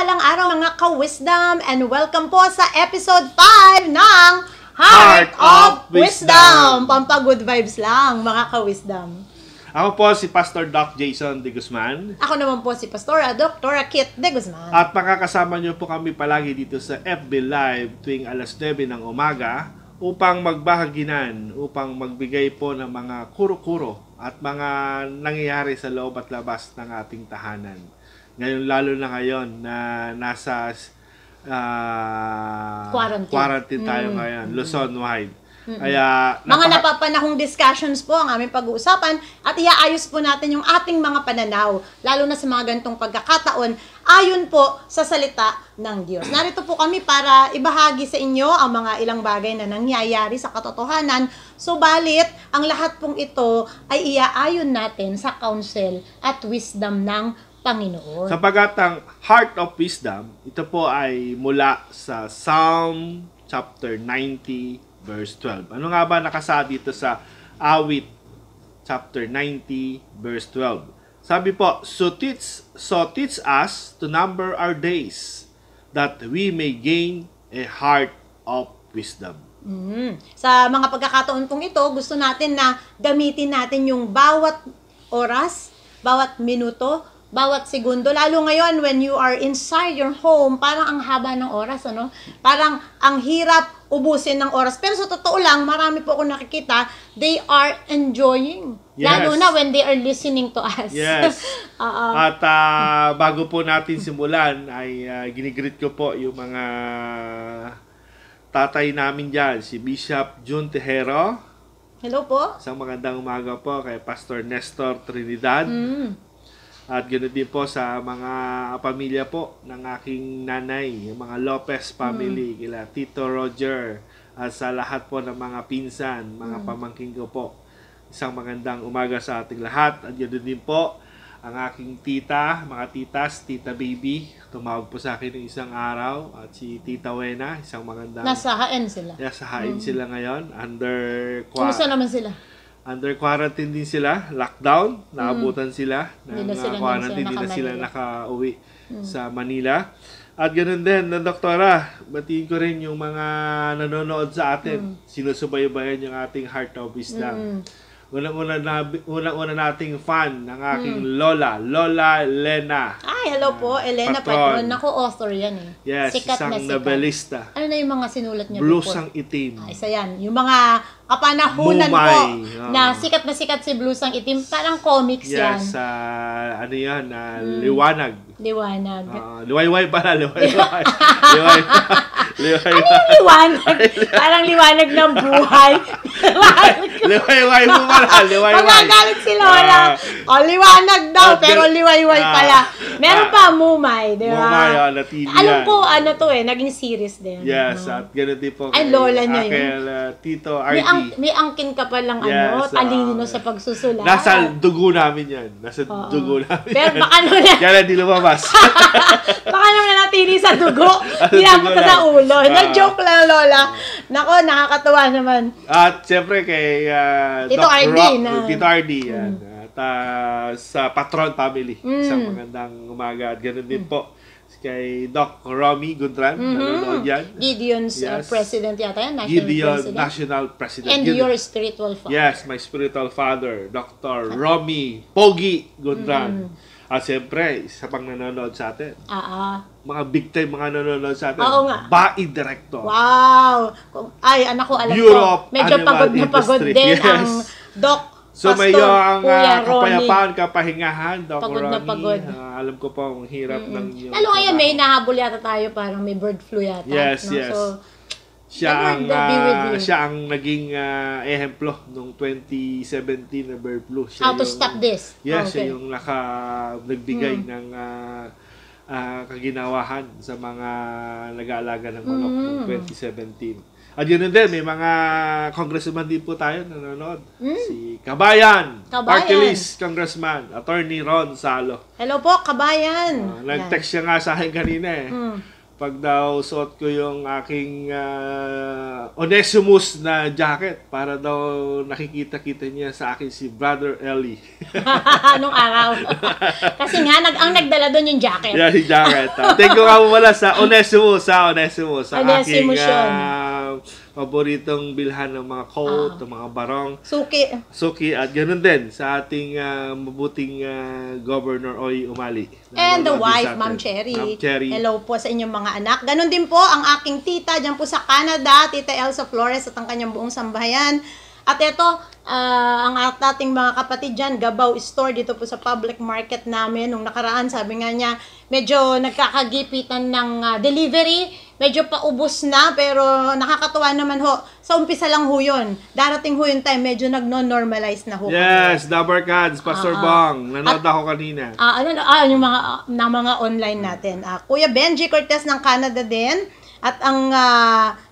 Mapagpalang araw mga ka-wisdom and welcome po sa episode 5 ng Heart of Wisdom. Pampa-good vibes lang mga ka-wisdom. Ako po si Pastor Doc Jason de Guzman. Ako naman po si Pastora Dr. Kit de Guzman. At makakasama niyo po kami palagi dito sa FB Live tuwing alas 9 ng umaga upang magbahaginan, upang magbigay po ng mga kuro-kuro at mga nangyayari sa loob at labas ng ating tahanan. Ngayon, lalo na ngayon na nasa quarantine tayo ngayon, Luzon-wide. Kaya, mga napapanahong discussions po ang aming pag-uusapan at iaayos po natin yung ating mga pananaw, lalo na sa mga ganitong pagkakataon, ayon po sa salita ng Diyos. Narito po kami para ibahagi sa inyo ang mga ilang bagay na nangyayari sa katotohanan, subalit ang lahat pong ito ay iaayon natin sa counsel at wisdom ng Panginoon. Sapagat ang Heart of Wisdom, ito po ay mula sa Psalm chapter 90, verse 12. Ano nga ba nakasaad dito sa Awit chapter 90, verse 12? Sabi po, So teach us to number our days, that we may gain a heart of wisdom. Sa mga pagkakataon pong ito, gusto natin na gamitin natin yung bawat oras, bawat minuto, bawat segundo, lalo ngayon when you are inside your home, parang ang haba ng oras, ano? Parang ang hirap ubusin ng oras. Pero sa totoo lang, marami po akong nakikita, they are enjoying. Yes. Lalo na when they are listening to us. Yes. At bago po natin simulan, ay ginigreet ko po yung mga tatay namin dyan, si Bishop Jun Tejero. Hello po. Isang magandang umaga po kay Pastor Nestor Trinidad. At ganoon din po sa mga pamilya po ng aking nanay, yung mga Lopez family, kila Tito Roger, at sa lahat po ng mga pinsan, mga pamangkin ko po. Isang magandang umaga sa ating lahat. At ganoon din po ang aking tita, mga titas, Tita Baby, tumawag po sa akin ng isang araw, at si Tita Wena, isang magandang... Nasa hain sila. Nasa hain sila ngayon, Kumusta naman sila? Under quarantine din sila, lockdown, naabutan sila ng quarantine, hindi na sila nakauwi sa Manila. At ganoon din, Doktora, batiin ko rin yung mga nanonood sa atin, sinusubaybayan yung ating Heart of Wisdom. Unang-una nating fan ng aking Lola Lena. Ay, hello po, Elena Patron. Ako, author yan eh. Yes, sikat isang na sikat. novelista. Ano na yung mga sinulat niya? Blusang Itim. Isa yan. Yung mga kapanahunan Mumay. po na sikat si Blusang Itim. Parang comics yan. Yes, ano yan, Liwanag. Liwanag. Liwayway pala, liwayway. Ano yung liwanag? Parang liwanag ng buhay. Liwayway mo pala, liwayway. Pagkagalit si Lola. Liwanag daw, pero liwayway pala. Meron pa, Mumay, di ba? Mumay, na TV yan. Alam ko, naging series din. Yes, at gano'n din po. Ay, Lola niya yun. Tito RD. May angkin ka palang talino sa pagsusulat. Nasa dugo namin yan. Nasa dugo namin. Pero baka Kaya di lumabas. baka naman natili sa dugo. Pinapunta sa ulo. Na-joke lang, Lola. Nako, nakakatawa naman. At siyempre kay Tito RD. Tito RD. Yan. At sa Patron family. Isang magandang umaga. At ganoon din po kay Doc Romy Gudran. Nanonood yan. Gideon's president yata yan. National President. And your spiritual father. Yes, my spiritual father, Dr. Romy Pogi Gudran. At siyempre, isa pang nanonood sa atin. Mga big time mga nanonood sa atin. Oo nga. Bai Director. Wow! Ay, anak ko, alam Europe ko. Medyo pagod na pagod din ang Doc So may ang Kuya Ronnie. kapayapaan, kapahingahan, Dr. Pagod Ronnie. na pagod. Alam ko po ang hirap ng yung... Lalo ngayon, may nahabol yata tayo, parang may bird flu yata. Yes, no? yes. So, siya Lord, siya ang naging ehemplo nung 2017 na bird flu. Siya how to stop this. Yes, Okay. siya yung nagbigay ng kaginawahan sa mga nag-aalaga ng manok noong 2017. At yun din, may mga congressman din po tayo nanonood. Si Kabayan, Party List Congressman, Attorney Ron Salo. Hello po, Kabayan. Nag-text siya nga sa akin kanina eh. pag daw suot ko yung aking Onesimus na jacket, para daw nakikita-kita niya sa akin si Brother Ellie. Anong araw? Kasi nga, ang nagdala doon yung jacket. Yeah, si jacket. Thank you nga wala sa Onesimus, sa Onesimus aking yun. paboritong bilhan ng mga coat, ng mga barong. Suki, at ganoon din sa ating mabuting Governor Oy Umali. And the wife, Ma'am Cherry. Hello po sa inyong mga anak. Ganon din po ang aking tita dyan po sa Canada, Tita Elsa Flores at ang kanyang buong sambahayan. At ito, ang ating mga kapatid dyan, Gabaw Store, dito po sa public market namin. Nung nakaraan, sabi nga niya, medyo nagkakagipitan ng delivery. Medyo paubos na, pero nakakatuwa naman ho. Sa umpisa lang ho yun. Darating ho yung time, medyo nag-normalize na ho. Yes, Dabber Cats, Pastor Bong. Nanood ako kanina. Yung mga online natin. Kuya Benji Cortez ng Canada din. At ang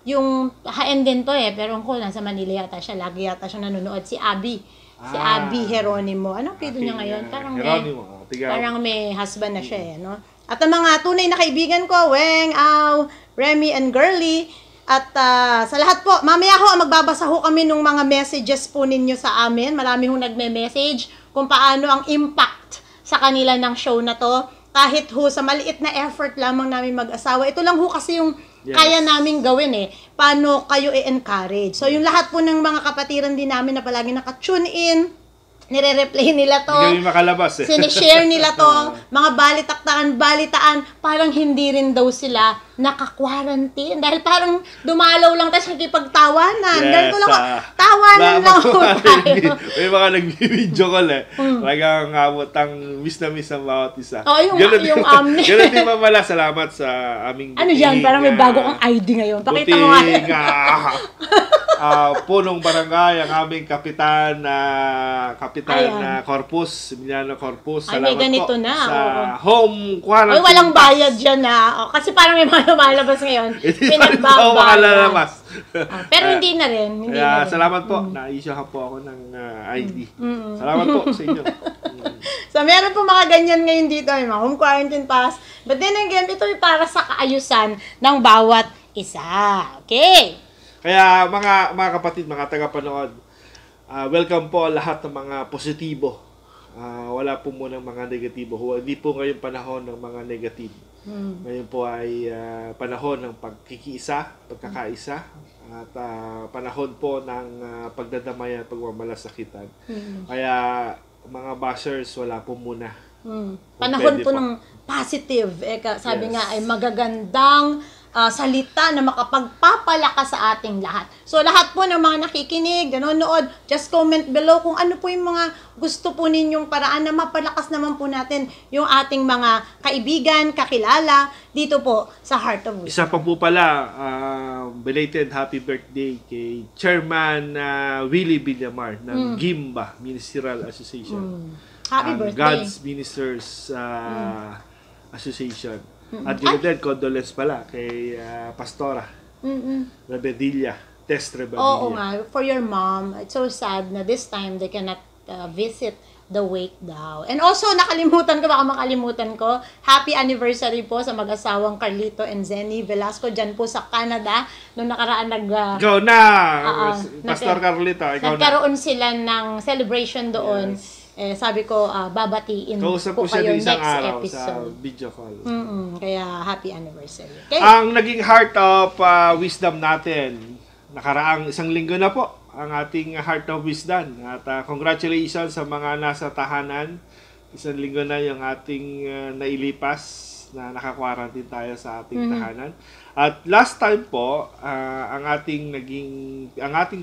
yung haen din to pero ko nasa Manila yata siya, lagi yata siya nanonood, si Abby. Si Abby Geronimo. Ano pido niya ngayon? Parang may husband na siya no? At ang mga tunay na kaibigan ko, Weng, Au, Remy and Girly. At sa lahat po, mamaya ho, magbabasa ho kami ng mga messages po ninyo sa amin. Marami hong nagme-message kung paano ang impact sa kanila ng show na to. Kahit ho, sa maliit na effort lamang namin mag-asawa. Ito lang ho kasi yung kaya namin gawin paano kayo i-encourage. So yung lahat po ng mga kapatiran din namin na palagi naka-tune in, nire-replay nila to. Hindi kami makalabas Sinishare nila to. Mga balitaan, parang hindi rin daw sila naka-quarantine. Dahil parang dumalaw lang tayo sa kipagtawanan. Dahil ko lang, tawanan lang po tayo. May mga nag-video call Talagang abotang miss na miss ang bawat isa. Yung amne. Ganun din pala, salamat sa aming ano yan? Parang may bago kang ID ngayon. Pakita mo nga. Punong barangay, ang aming kapitan Corpus, Emiliano Corpus. Salamat ganito po na, sa home quarantine. Walang bayad dyan kasi parang may mga lumalabas ngayon. Pinagbabayad. Pero hindi na rin. Salamat po. Na-issuehan po ako ng ID. Salamat po sa inyo. So, meron po mga ganyan ngayon dito. May mga home quarantine pass. But then again, ito ay para sa kaayusan ng bawat isa. Okay? Kaya mga kapatid, mga tagapanood, welcome po lahat ng mga positibo. Wala po muna mga negatibo. Hindi po ngayon panahon ng mga negative. Ngayon po ay panahon ng pagkakaisa, at panahon po ng pagdadamayan, pagmamalasakitan. Kaya mga bashers, wala po muna. Panahon po ng positive. Sabi nga ay magagandang salita na makapagpapalakas sa ating lahat. So, lahat po ng mga nakikinig, nanonood, just comment below kung ano po yung mga gusto po ninyong paraan na mapalakas naman po natin yung ating mga kaibigan, kakilala, dito po sa Heart of Wisdom. Isa pa po pala, belated happy birthday kay Chairman Willie Villamar ng GIMBA, Ministerial Association. Happy birthday. God's Ministers Association. At yun din, condolence pala kay Pastora Rebedilla, Tess Rebedilla. Oo nga, for your mom, it's so sad na this time they cannot visit the wake daw. And also, baka makalimutan ko, happy anniversary po sa mag-asawang Carlito and Zenny Velasco dyan po sa Canada. Noong nakaraan ikaw na! Pastor Carlito, ikaw na. Nagkaroon sila ng celebration doon. Yes. Sabi ko, babatiin kausap po kayo next episode. Sa video call. Kaya, happy anniversary. Okay? Ang naging Heart of Wisdom natin, nakaraang isang linggo na po, ang ating Heart of Wisdom. At congratulations sa mga nasa tahanan. Isang linggo na yung ating nailipas na naka-quarantine tayo sa ating tahanan. At last time po, ang ating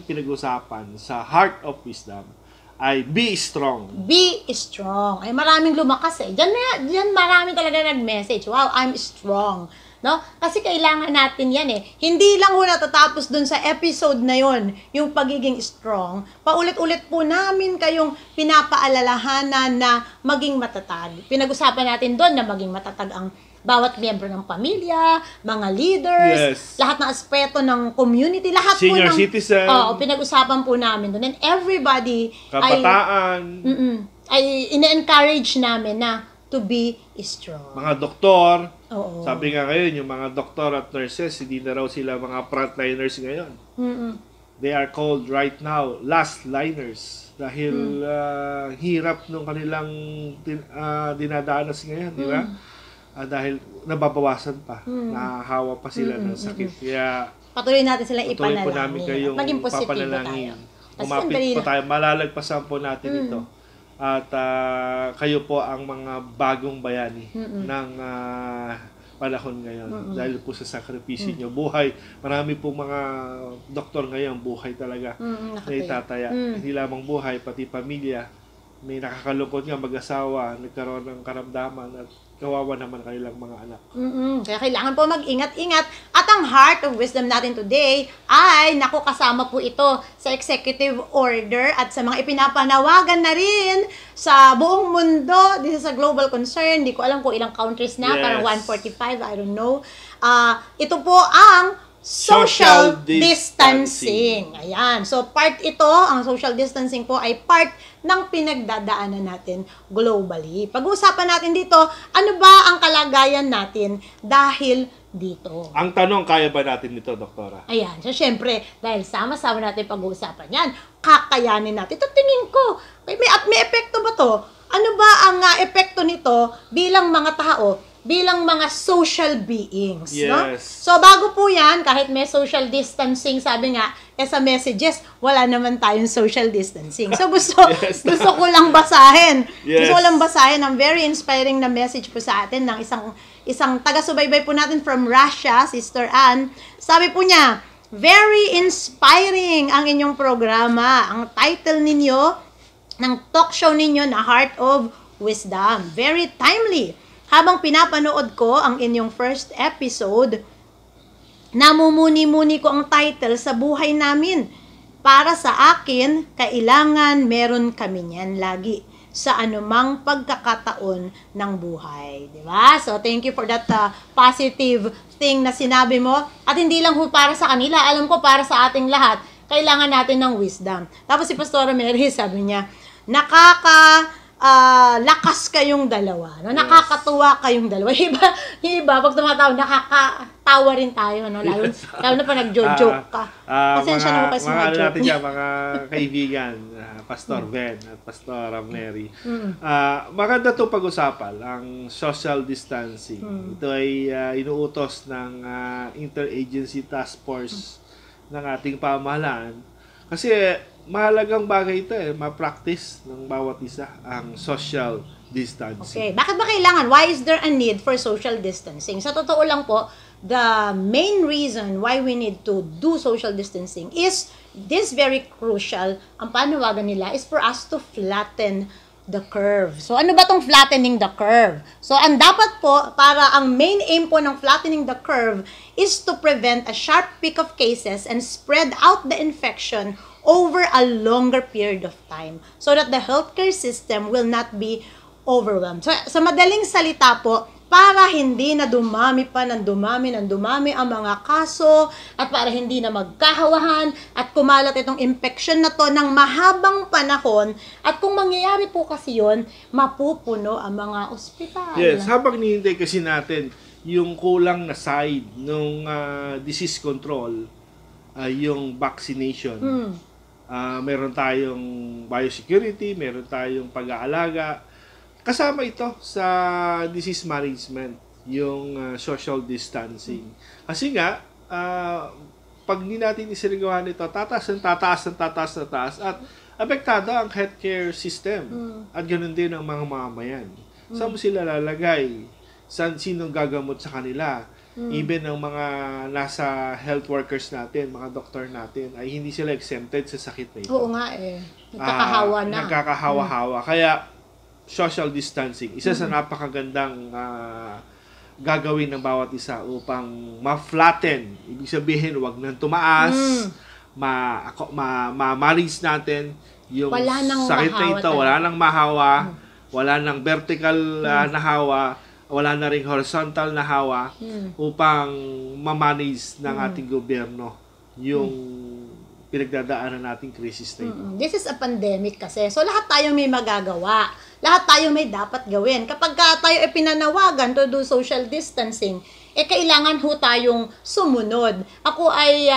pinag-usapan sa Heart of Wisdom ay be strong. Be strong. Ay maraming lumakas Diyan maraming talaga nag-message. Wow, I'm strong. No? Kasi kailangan natin yan Hindi lang natatapos dun sa episode na yon yung pagiging strong. Paulit-ulit po namin kayong pinapaalalahanan na maging matatag. Pinag-usapan natin doon na maging matatag ang bawat miyembro ng pamilya, mga leaders, lahat ng aspeto ng community, lahat senior po ng citizen. Pinag-usapan po namin doon. And everybody kabataan ay ine-encourage namin na to be strong. Mga doktor, Oo. sabi nga ngayon, yung mga doktor at nurses, hindi na raw sila mga frontliners ngayon. They are called right now last liners dahil hirap nung kanilang dinadanas ngayon, di ba? Dahil nababawasan pa, nahahawa pa sila ng sakit. Kaya Patuloy natin silang patuloy po namin ipanalangin. kayong Maging positibo papanalangin. tayo. Kasi Umapit sandali po lang. tayo, malalagpasan po natin ito. At kayo po ang mga bagong bayani ng panahon ngayon. Dahil po sa sakripisyo nyo. Buhay, marami po mga doktor ngayon, buhay talaga na itataya. Hindi lamang buhay, pati pamilya. May nakakalungkot nga mag-asawa, nagkaroon ng karamdaman at kawawa naman kanilang mga anak. Kaya kailangan po mag-ingat-ingat. At ang heart of wisdom natin today ay, naku, kasama po ito sa executive order at sa mga ipinapanawagan na rin sa buong mundo. This is a global concern. Hindi ko alam kung ilang countries na, Yes. parang 145, I don't know. Ito po ang social distancing. Ayan. So, part ito, ang social distancing po ay part ng pinagdadaanan natin globally. Pag-uusapan natin dito, ano ba ang kalagayan natin dahil dito? Ang tanong, kaya ba natin ito, Doktora? Ayan. So, syempre, dahil sama-sama natin pag-uusapan yan, kakayanin natin. Ito tingin ko, may epekto ba to? Ano ba ang epekto nito bilang mga tao? Bilang mga social beings, no? Yes. So, bago po yan, kahit may social distancing, sabi nga, sa messages, wala naman tayong social distancing. So, gusto ko lang basahin. Yes. Gusto ko lang basahin ang very inspiring na message po sa atin ng isang taga-subaybay po natin from Russia, Sister Ann. Sabi po niya, very inspiring ang inyong programa. Ang title ninyo, ng talk show ninyo na Heart of Wisdom. Very timely. Habang pinapanood ko ang inyong first episode, namumuni-muni ko ang title sa buhay namin. Para sa akin, kailangan meron kami niyan lagi sa anumang pagkakataon ng buhay. Diba? So, thank you for that positive thing na sinabi mo. At hindi lang para sa kanila, alam ko para sa ating lahat, kailangan natin ng wisdom. Tapos si Pastora Mary, sabi niya, lakas kayong dalawa. No? Nakakatuwa kayong dalawa. Iba, pag tumatawa, nakakatawa rin tayo. No? Lalo na pa nag-joke ka. Pasensya na mo kasi mga joke. natin dyan, mga kaibigan, Pastor Ben at Pastor Mary. Maganda itong pag-usapan, ang social distancing. Ito ay inuutos ng Interagency Task Force ng ating pamahalaan. Kasi mahalagang bagay ito ma-practice ng bawat isa ang social distancing. Okay, bakit ba kailangan? Why is there a need for social distancing? Sa totoo lang po, the main reason why we need to do social distancing is this very crucial. Ang panawagan nila is for us to flatten the curve. So, ano ba tong flattening the curve? So, ang dapat po, para ang main aim po ng flattening the curve is to prevent a sharp peak of cases and spread out the infection over a longer period of time so that the healthcare system will not be overwhelmed. So, sa madaling salita po, para hindi na dumami ang mga kaso at para hindi na magkahawahan at kumalat itong infection na to ng mahabang panahon at kung mangyayari po kasi yun, mapupuno ang mga ospital. Yes, habang nihintay kasi natin yung kulang na side ng disease control, yung vaccination. Meron tayong biosecurity, meron tayong pag-aalaga. Kasama ito sa disease management, yung social distancing. Kasi nga, pag hindi natin isinigawan ito, tataas at apektado ang healthcare system. At ganoon din ang mga mamamayan. Saan mo sila lalagay? Sinong gagamot sa kanila? Even ang mga nasa health workers natin, mga doktor natin, ay hindi sila exempted sa sakit na ito. Oo nga Nagkakahawa na. Nagkakahawa-hawa. Kaya, social distancing, isa sa napakagandang gagawin ng bawat isa upang ma-flatten. Ibig sabihin, wag nang tumaas, ma-manage natin yung sakit na ito. Wala nang mahawa, wala nang vertical na hawa, wala na ring horizontal na hawa upang ma-manage ng ating gobyerno yung pinagdadaanan nating crisis na ito. This is a pandemic kasi. So, lahat tayo may magagawa. Lahat tayo may dapat gawin. Kapag tayo pinanawagan to do social distancing, kailangan ho tayong sumunod. Ako ay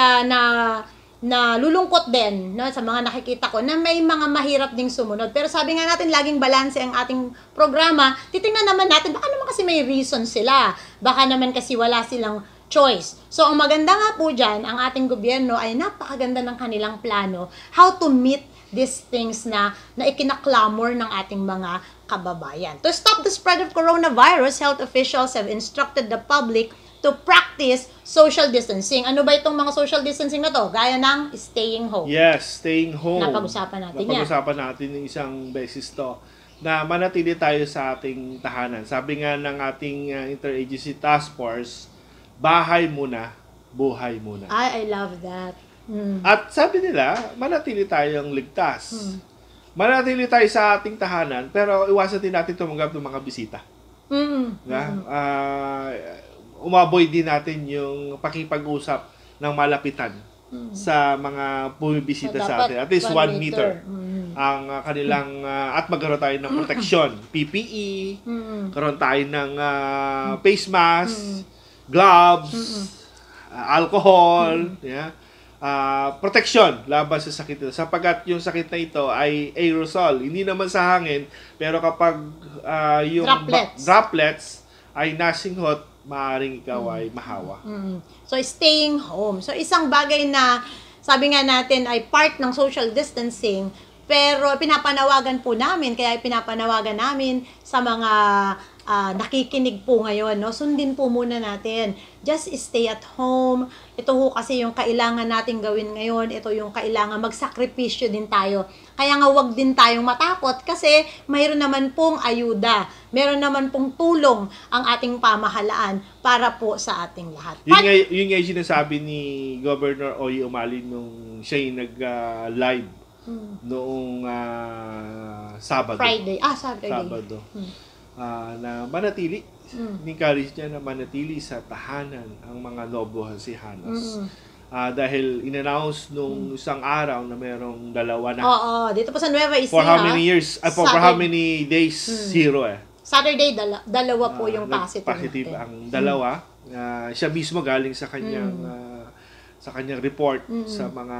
nalulungkot din, no, sa mga nakikita ko na may mga mahirap ding sumunod. Pero sabi nga natin, laging balanse ang ating programa. Titingnan naman natin, baka naman kasi may reason sila. Baka naman kasi wala silang choice. So, ang maganda nga po dyan, ang ating gobyerno ay napakaganda ng kanilang plano how to meet these things na ikinaklamor ng ating mga kababayan. To stop the spread of coronavirus, health officials have instructed the public to practice social distancing. Ano ba itong mga social distancing na to? Gaya ng staying home. Yes, staying home. Napag-usapan natin yan. Napag-usapan natin yung isang beses to na manatili tayo sa ating tahanan. Sabi nga ng ating interagency task force, bahay muna, buhay muna. I love that. At sabi nila, manatili tayong ligtas. Manatili tayo sa ating tahanan, pero iwasan din natin tumanggap ng mga bisita. Umaboy din natin yung pakipag-usap ng malapitan sa mga bumibisita sa atin. At least 1 meter ang kanilang at magkaroon tayo ng protection. PPE, karoon tayo ng face mask, gloves, alcohol, protection laban sa sakit ito. Sapagkat yung sakit na ito ay aerosol. Hindi naman sa hangin, pero kapag yung droplets ay nasinghot, maaaring ikaw ay mahawa. So, staying home. So, isang bagay na sabi nga natin ay part ng social distancing, pero pinapanawagan po namin, kaya pinapanawagan namin sa mga nakikinig po ngayon, no? Sundin po muna natin. Just stay at home. Ito ho kasi yung kailangan nating gawin ngayon. Ito yung kailangan magsakripisyo din tayo. Kaya nga wag din tayong matakot kasi mayroon naman pong ayuda. Mayroon naman pong tulong ang ating pamahalaan para po sa ating lahat. Yun nga yung sinasabi ni Governor Oy Umali nung siya yung nag-live noong Sabado. Sabado. Na manatili, encourage niya na manatili sa tahanan ang mga Novohasianos. Dahil in-announce nung isang araw na merong dalawa na. Oo, dito po sa Nueva Ecija. For how many years? For how many days? Zero Saturday, dalawa po yung positive. Positive ang dalawa. Siya mismo galing sa kanyang report sa mga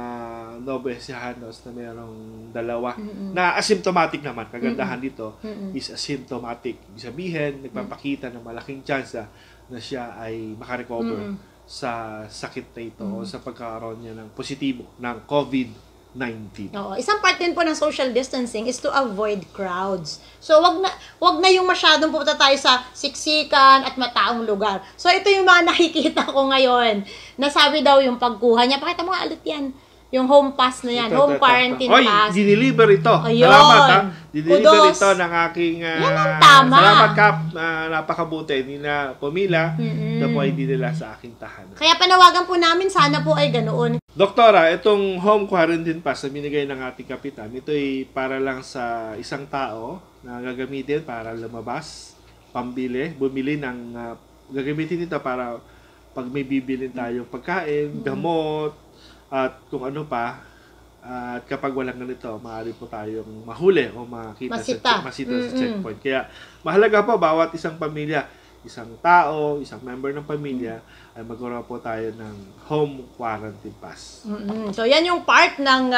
Novohasianos na mayroong dalawa na asymptomatic naman. Kagandahan dito is asymptomatic. Ibig sabihin, nagpapakita ng malaking chance na siya ay makarecover sa sakit na ito o sa pagkakaroon niya ng positibo ng COVID-19. Oo, isang part din po ng social distancing is to avoid crowds. So, wag na yung masyadong pupunta tayo sa siksikan at mataong lugar. So, ito yung mga nakikita ko ngayon. Nasabi daw yung pagkuha niya. Pakita mo nga ulit yan. Yung home pass na yan. Home quarantine pass. Dineliver ito. Ayun. Salamat ha. Dineliver Kudos. ito ng aking... Yan ang tama. Salamat Kap. Napakabuti. Hindi na pumila. Ito po ay dinila sa aking tahanan. Kaya panawagan po namin, sana po ay ganoon. Doktora, itong home quarantine pass na binigay ng ating kapitan, ito ay para lang sa isang tao na gagamitin para lumabas, bumili ng... gagamitin ito para pag may bibilin tayo pagkain, gamot, at kung ano pa, at kapag walang ganito, maaari po tayong mahuli o masita sa checkpoint. Kaya mahalaga po bawat isang pamilya, isang tao, isang member ng pamilya, ay magkaroon po tayo ng home quarantine pass. So, yan yung part ng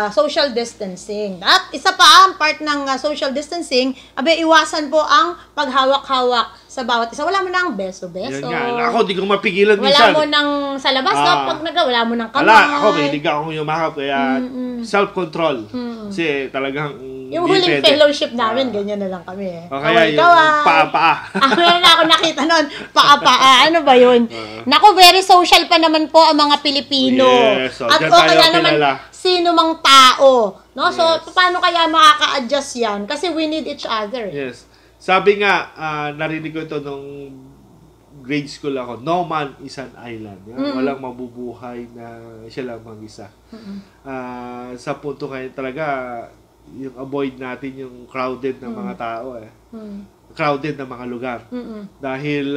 social distancing. At isa pa ang part ng social distancing, iwasan po ang paghawak-hawak sa bawat isa. Wala mo nang beso-beso. Yan nga. Ako, di ko mapigilan minsan. Wala mo nang sa labas, pag wala mo nang kamay. Ako, mahilig akong yumakap. Kaya self-control. Kasi talagang yung huling fellowship namin, ganyan na lang kami eh. Kaya yung paa-paa. Meron na ako nakita nun, paa-paa. Ano ba yun? Naku, very social pa naman po ang mga Pilipino. Yes, so, at kaya naman, sino mang tao. No? So, paano kaya makaka-adjust yan? Kasi we need each other. Yes. Sabi nga, narinig ko ito nung grade school ako, no man is an island. Walang mabubuhay na siya lang mag-isa. Sa punto kayo talaga, yung avoid natin yung crowded na mga tao crowded na mga lugar. Dahil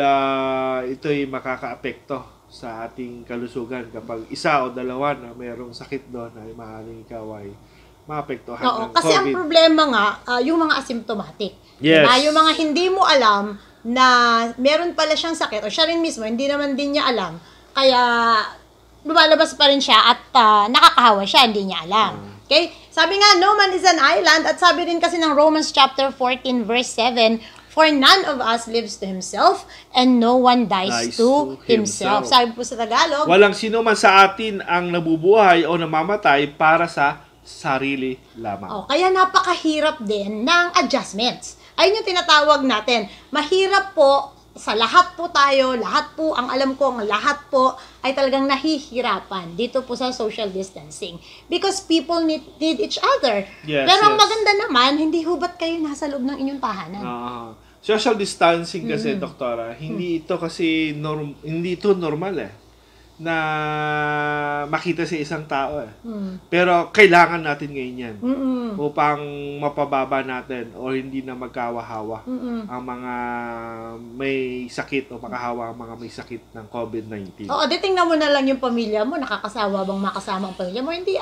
ito ay makaka-apekto sa ating kalusugan kapag isa o dalawa na mayroong sakit doon ay maaaring ikaw ay maapektuhan Oo, ng kasi COVID. ang problema nga, yung mga asymptomatic. Yes. Diba? Yung mga hindi mo alam na meron pala siyang sakit, o siya rin mismo, hindi naman din niya alam. Kaya, lumalabas pa rin siya at nakakahawa siya, hindi niya alam. Okay? Sabi nga, no man is an island, at sabi rin kasi ng Romans chapter 14 verse 7, for none of us lives to himself, and no one dies to himself. Sabi po sa Tagalog, walang sino man sa atin ang nabubuhay o namamatay para sa sarili lamang. kaya napakahirap din ng adjustments. Ayun yung tinatawag natin. Mahirap po sa lahat po tayo, lahat po, ang alam ko, ang lahat po ay talagang nahihirapan dito po sa social distancing. Because people need each other. Yes, Pero ang yes. maganda naman, hindi hubat kayo nasa loob ng inyong tahanan. Social distancing kasi, doktora, hindi ito kasi hindi ito normal na makita sa isang tao Pero kailangan natin ngayon yan upang mapababa natin o hindi na magkawahawa ang mga may sakit o makahawa ang mga may sakit ng COVID-19. Oo, tingnan mo na lang yung pamilya mo, nakakasawa bang makasama ang pamilya mo? Hindi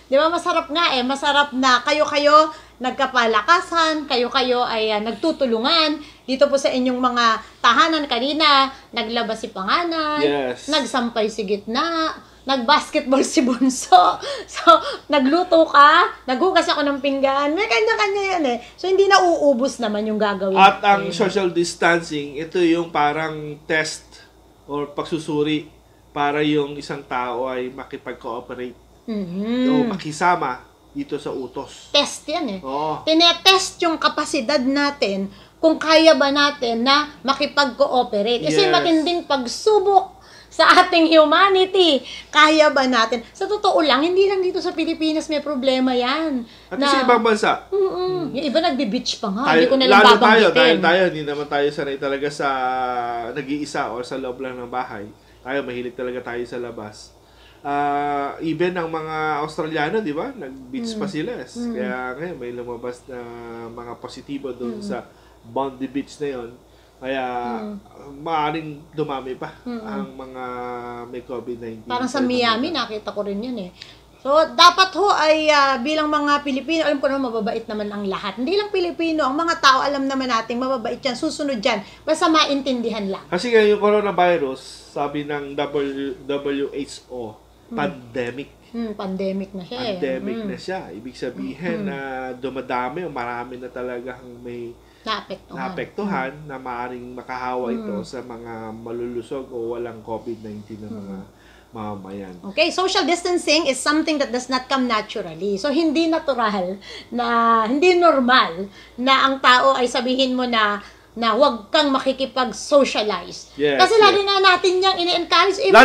Di ba masarap nga masarap na kayo-kayo nagkapalakasan, kayo-kayo ay nagtutulungan. Dito po sa inyong mga tahanan kanina, naglabas si panganay, Yes. nagsampay si gitna, nagbasketball si bunso. So, nagluto ka, naghugas ako ng pinggan. May kanya-kanya yan So, hindi na uubos naman yung gagawin. At ang social distancing, ito yung parang test or pagsusuri para yung isang tao ay makipag-cooperate o makisama dito sa utos. Test yan Oo. Tinetest yung kapasidad natin kung kaya ba natin na makipag-cooperate. Kasi Yes. matinding pagsubok sa ating humanity. Kaya ba natin? Sa totoo lang, hindi lang dito sa Pilipinas may problema yan. At sa ibang bansa, Yung iba nagbe-beach pa nga. Hindi ko na lang lalo babanggitin. tayo, hindi naman tayo sanay talaga sa nag-iisa o sa loob lang ng bahay. Tayo, mahilig talaga tayo sa labas. Even ang mga Australiano, di ba? Nag-beach pa sila. Kaya ngayon, may lumabas na mga positibo doon sa Bondi Beach na yon. Kaya, maaaring dumami pa ang mga may COVID-19. Parang sa Miami, nakita ko rin yun So, dapat ho ay bilang mga Pilipino, alam ko naman mababait naman ang lahat. Hindi lang Pilipino, ang mga tao alam naman natin mababait yan, susunod yan. Basta maintindihan lang. Kasi nga yung coronavirus, sabi ng WHO, pandemic. Pandemic na siya Pandemic na siya. Ibig sabihin na dumadami o marami na talagang may naapektuhan na maaring makahawa ito sa mga malulusog o walang COVID-19 na mga mamamayan. Okay, social distancing is something that does not come naturally. So, hindi natural, hindi normal na ang tao ay sabihin mo na huwag kang makikipag-socialize. Yes, Kasi lagi nga natin niyang ini-encourage even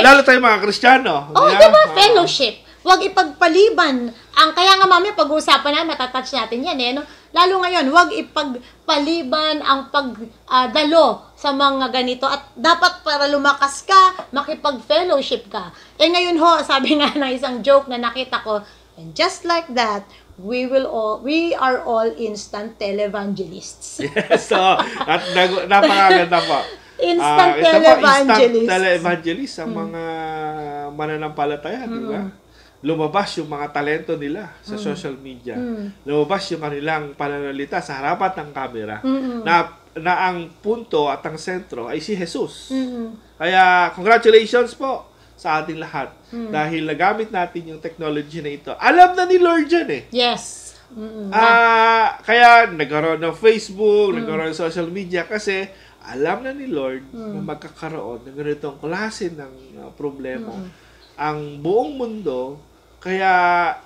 Lalo tayo mga Kristiyano. diba? Fellowship. Huwag ipagpaliban. Kaya nga mamaya pag-uusapan na, matatouch natin yan no? Lalo ngayon, huwag ipagpaliban ang pagdalo sa mga ganito. At dapat para lumakas ka, makipag-fellowship ka. Ngayon sabi nga na isang joke na nakita ko, and just like that, we are all instant televangelists. Yes, at napakaganda po. Instant televangelists. Instant televangelists ang mga mananampalataya, di ba? Lumabas yung mga talento nila sa social media. Lumabas yung kanilang pananalita sa harapan ng camera na ang punto at ang sentro ay si Jesus. Kaya congratulations po sa ating lahat dahil nagamit natin yung technology na ito. Alam na ni Lord yan Yes. Kaya nagkaroon ng Facebook, nagkaroon ng social media kasi alam na ni Lord na magkakaroon ng ganitong klase ng problema ang buong mundo, kaya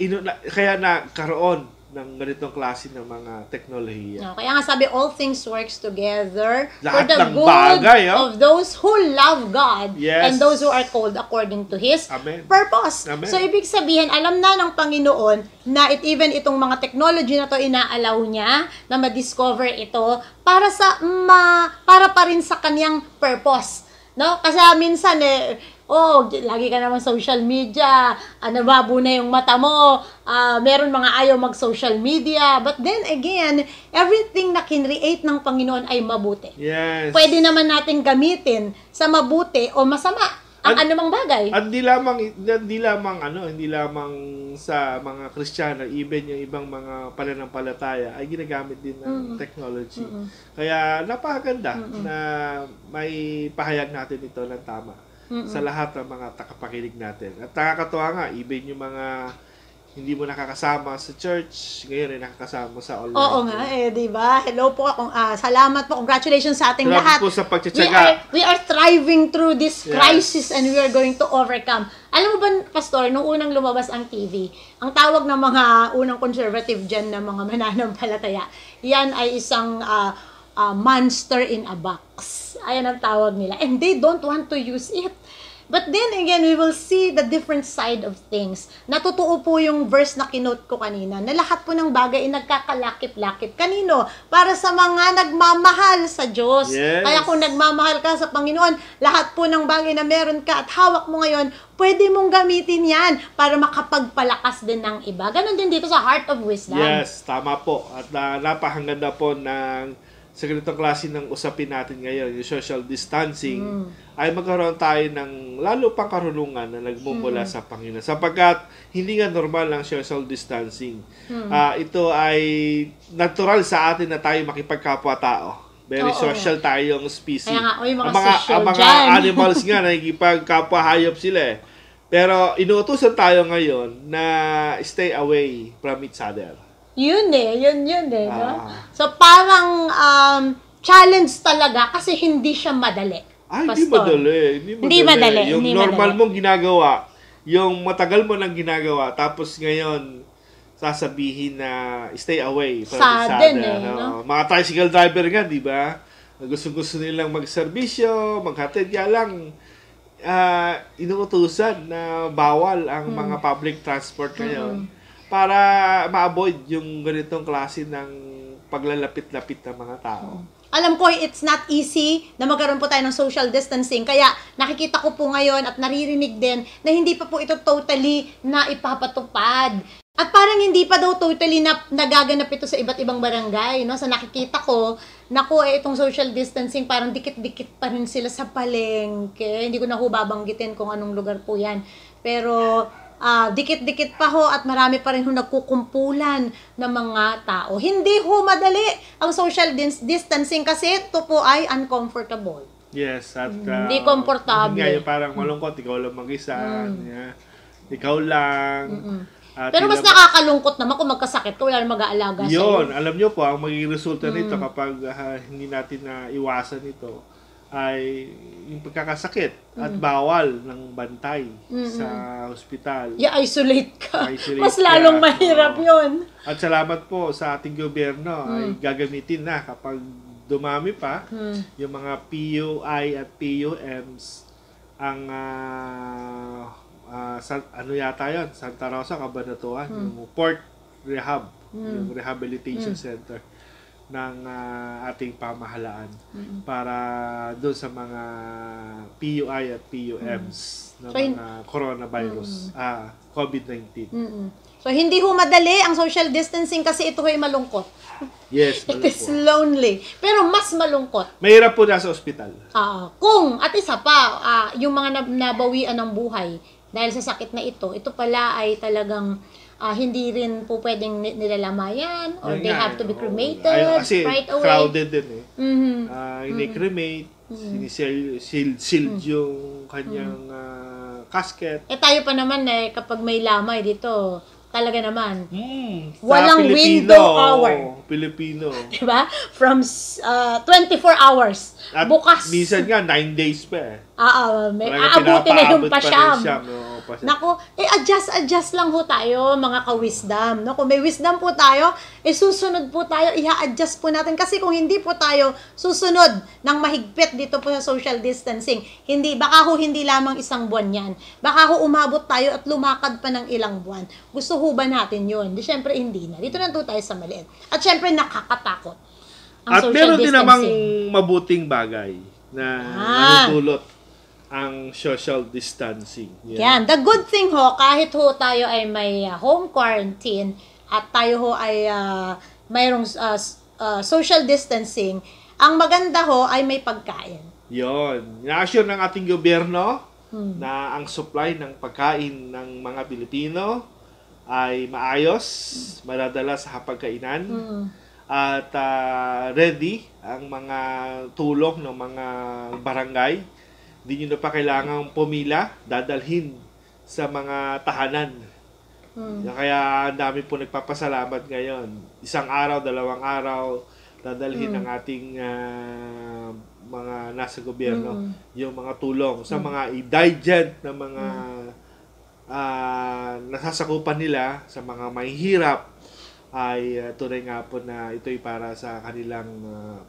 nagkaroon ng ganitong klase ng mga teknolohiya. Kaya nga sabi, all things works together Lahat for the ng good bagay, of those who love God Yes. and those who are called according to His Amen. purpose. Amen. So, ibig sabihin, alam na ng Panginoon na even itong mga technology na to inaalaw niya na ma-discover ito para pa rin sa kanyang purpose. No? Kasi minsan lagi ka naman social media, nababo na yung mata mo, meron mga ayaw mag-social media, but then again, everything na kinreate ng Panginoon ay mabuti. Yes. Pwede naman natin gamitin sa mabuti o masama. ang anumang bagay. At hindi lamang sa mga Kristiyano, even yung ibang mga pananampalataya ay ginagamit din ng technology. Kaya napakaganda na may pahayag natin ito ng tama sa lahat ng mga takapakinig natin. At nakakatuwa nga, even yung mga hindi mo nakakasama sa church, ngayon ay nakakasama sa online. Oo nga di ba? Hello po, salamat po, congratulations sa ating lahat. Salamat po sa pagtsatsaga. We are thriving through this crisis and we are going to overcome. Alam mo ba, Pastor, nung unang lumabas ang TV, ang tawag ng mga unang conservative dyan na mga mananampalataya, yan ay isang monster in a box. Ayan ang tawag nila. And they don't want to use it. But then again, we will see the different side of things. Natutuo po yung verse na kinote ko kanina, na lahat po ng bagay ay nagkakalakip-lakip. Kanino? Para sa mga nagmamahal sa Diyos. Yes. Kaya kung nagmamahal ka sa Panginoon, lahat po ng bagay na meron ka at hawak mo ngayon, pwede mong gamitin yan para makapagpalakas din ng iba. Ganon din dito sa Heart of Wisdom. Yes, tama po. At napakaganda po ng sa ganitong klase ng usapin natin ngayon, yung social distancing, ay magkaroon tayo ng lalo pang karunungan na nagmumula sa Panginoon. Sapagkat hindi nga normal ang social distancing. Ito ay natural sa atin na tayo makipagkapwa-tao. Very social tayong species. Kaya nga, ang mga animals nga, nakikipagkapwa-hayop sila eh. Pero inuutusan tayo ngayon na stay away from each other. Yun no? So parang challenge talaga kasi hindi siya madali. Hindi madali. Yung normal mong ginagawa, yung matagal mo nang ginagawa, tapos ngayon sasabihin na stay away from each other. No? Mga tricycle driver nga, di ba? Gusto nilang magserbisyo, maghatid, lang inuutusan na bawal ang mga public transport ngayon. Para ma-avoid yung ganitong klase ng paglalapit-lapit ng mga tao. Alam ko, it's not easy na magkaroon po tayo ng social distancing. Kaya nakikita ko po ngayon at naririnig din na hindi pa po ito totally na ipapatupad. At parang hindi pa daw totally na nagaganap ito sa iba't ibang barangay. No? Sa nakikita ko, itong social distancing, parang dikit-dikit pa rin sila sa palengke. Hindi ko na babanggitin kung anong lugar po yan. Pero dikit-dikit pa ho at marami pa rin nagkukumpulan ng mga tao. Hindi ho madali ang social distancing kasi ito po ay uncomfortable. Yes, at hindi komportable. Ngayon parang malungkot, ikaw lang mag-isa, ikaw lang. Pero mas nakakalungkot naman kung magkasakit ka, wala nang mag-aalaga sa'yo. Yun, alam nyo po, ang magiging resulta nito kapag hindi natin na iwasan ito, ay yung pagkakasakit at bawal ng bantay sa ospital. I-isolate ka. Mas lalong mahirap yun. At salamat po sa ating gobyerno ay gagamitin na kapag dumami pa yung mga PUI at PUMs ang ano yata yun, Santa Rosa, Cabanatuan, yung Port Rehab, yung Rehabilitation Center ng ating pamahalaan para doon sa mga PUI at PUMs ng mga coronavirus, COVID-19. So, hindi ho madali ang social distancing kasi ito ay malungkot. Yes, malungkot. It is lonely. Pero mas malungkot. Mahirap po nasa ospital. At isa pa, yung mga nabawian ng buhay dahil sa sakit na ito pala ay talagang hindi rin po pwedeng nilalamayan or they have to be cremated right away. Crowded din eh. Ini-cremate, sinisilled yung kanyang casket. Tayo pa naman kapag may lamay dito, talaga naman. Walang window hour. Pilipino. Diba? From 24 hours. At bukas. Minsan nga, 9 days pa eh. Aabutin na yung pasyam. kasi. Naku, adjust lang ho tayo, mga ka-wisdom. No? Kung may wisdom po tayo, susunod po tayo, i-adjust po natin. Kasi kung hindi po tayo susunod ng mahigpit dito po sa social distancing, baka hindi lamang isang buwan yan. Baka umabot tayo at lumakad pa ng ilang buwan. Gusto ho ba natin yun? Siyempre, hindi na. Dito na tayo sa maliit. At siyempre, nakakatakot ang at meron din namang mabuting bagay na natutulot ang social distancing. Yan. The good thing ho, kahit ho tayo ay may home quarantine at tayo ho ay mayroong social distancing, ang maganda ho ay may pagkain. Yon. Na-assure ng ating gobyerno na ang supply ng pagkain ng mga Pilipino ay maayos, madadala sa hapagkainan, at ready ang mga tulong ng mga barangay. Hindi nyo na pa kailangang pumila, dadalhin sa mga tahanan. Kaya ang dami po nagpapasalamat ngayon. Isang araw, 2 araw, dadalhin ng ating mga nasa gobyerno yung mga tulong sa mga indigent na mga nasasakupan nila, sa mga mahihirap, ay tunay nga po na ito'y para sa kanilang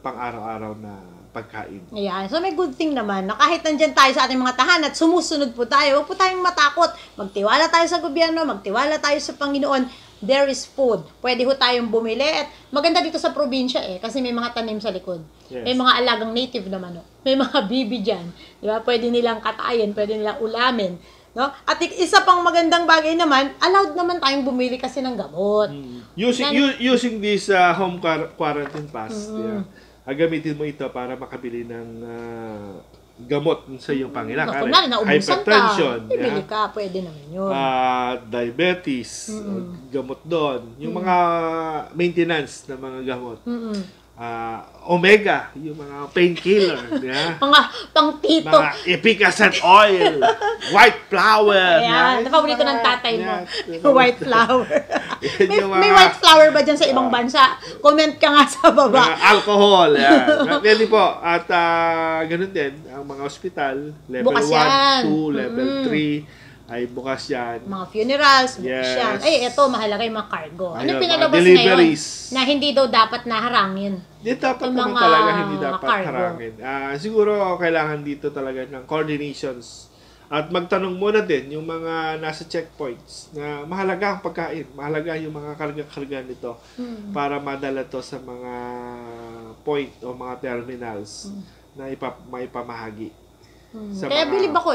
pang-araw-araw na pagkain. Ayan. So may good thing naman na kahit nandyan tayo sa ating mga tahanan at sumusunod po tayo, huwag po tayong matakot. Magtiwala tayo sa gobyerno, magtiwala tayo sa Panginoon. There is food. Pwede ho tayong bumili. At maganda dito sa probinsya kasi may mga tanim sa likod. Yes. May mga alagang native naman. May mga bibi dyan. Diba? Pwede nilang katayin, pwede nilang ulamin. No? At isa pang magandang bagay naman, allowed naman tayong bumili kasi ng gamot. Using this home quarantine pass, gamitin mo ito para makabili ng gamot sa iyong pangailangan. Kunwari, naubusan hypertension, ka, bibili ka, pwede naman yun. Diabetes, gamot doon. Yung mga maintenance na mga gamot. Omega, yung mga painkiller, mga pang-tito, mga efficacent oil, white flower. Ayan, paborito ng tatay mo. White flower. may white flower ba dyan sa ibang bansa? Comment ka nga sa baba. Alcohol. Pwede po. At ganun din, ang mga ospital, level 1, 2, level 3, ay bukas yan. Mga funerals, bukas yan. Ay, eto, mahalaga yung mga cargo. Anong pinalabas ngayon na hindi daw dapat naharangin? Hindi dapat naman talaga hindi dapat harangin. Siguro kailangan dito talaga ng coordinations. At magtanong muna din yung mga nasa checkpoints na mahalaga ang pagkain. Mahalaga yung mga karga-karga nito para madala to sa mga point o mga terminals na maipamahagi. Kaya bilib ako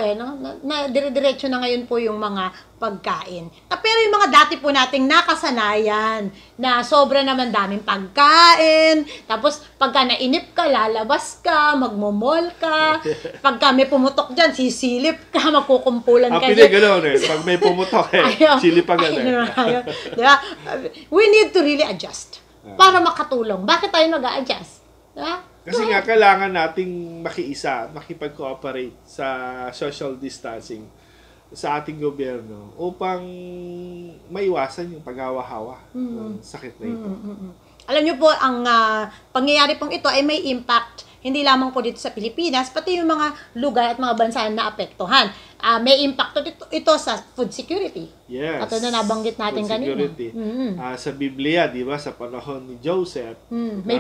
na dire-diretso na ngayon po yung mga pagkain. Pero yung mga dati po nating nakasanayan na sobra naman daming pagkain, tapos pagka nainip ka, lalabas ka, magmomol ka, pagka may pumutok dyan, sisilip ka, magkukumpulan ka. Gano'n pag may pumutok silip pa gano'n. Diba? We need to really adjust para makatulong. Bakit tayo nag-a-adjust? Diba? Kasi nga, kailangan nating makiisa, makipag-cooperate sa social distancing sa ating gobyerno upang maiwasan yung paghawa-hawa ng sakit na ito. Alam niyo po, ang pangyayari pong ito ay may impact hindi lamang po dito sa Pilipinas, pati yung mga lugar at mga bansa na apektuhan. May impact ito sa food security. Yes. At na nabanggit natin kanina. Sa Biblia, di ba, sa panahon ni Joseph, may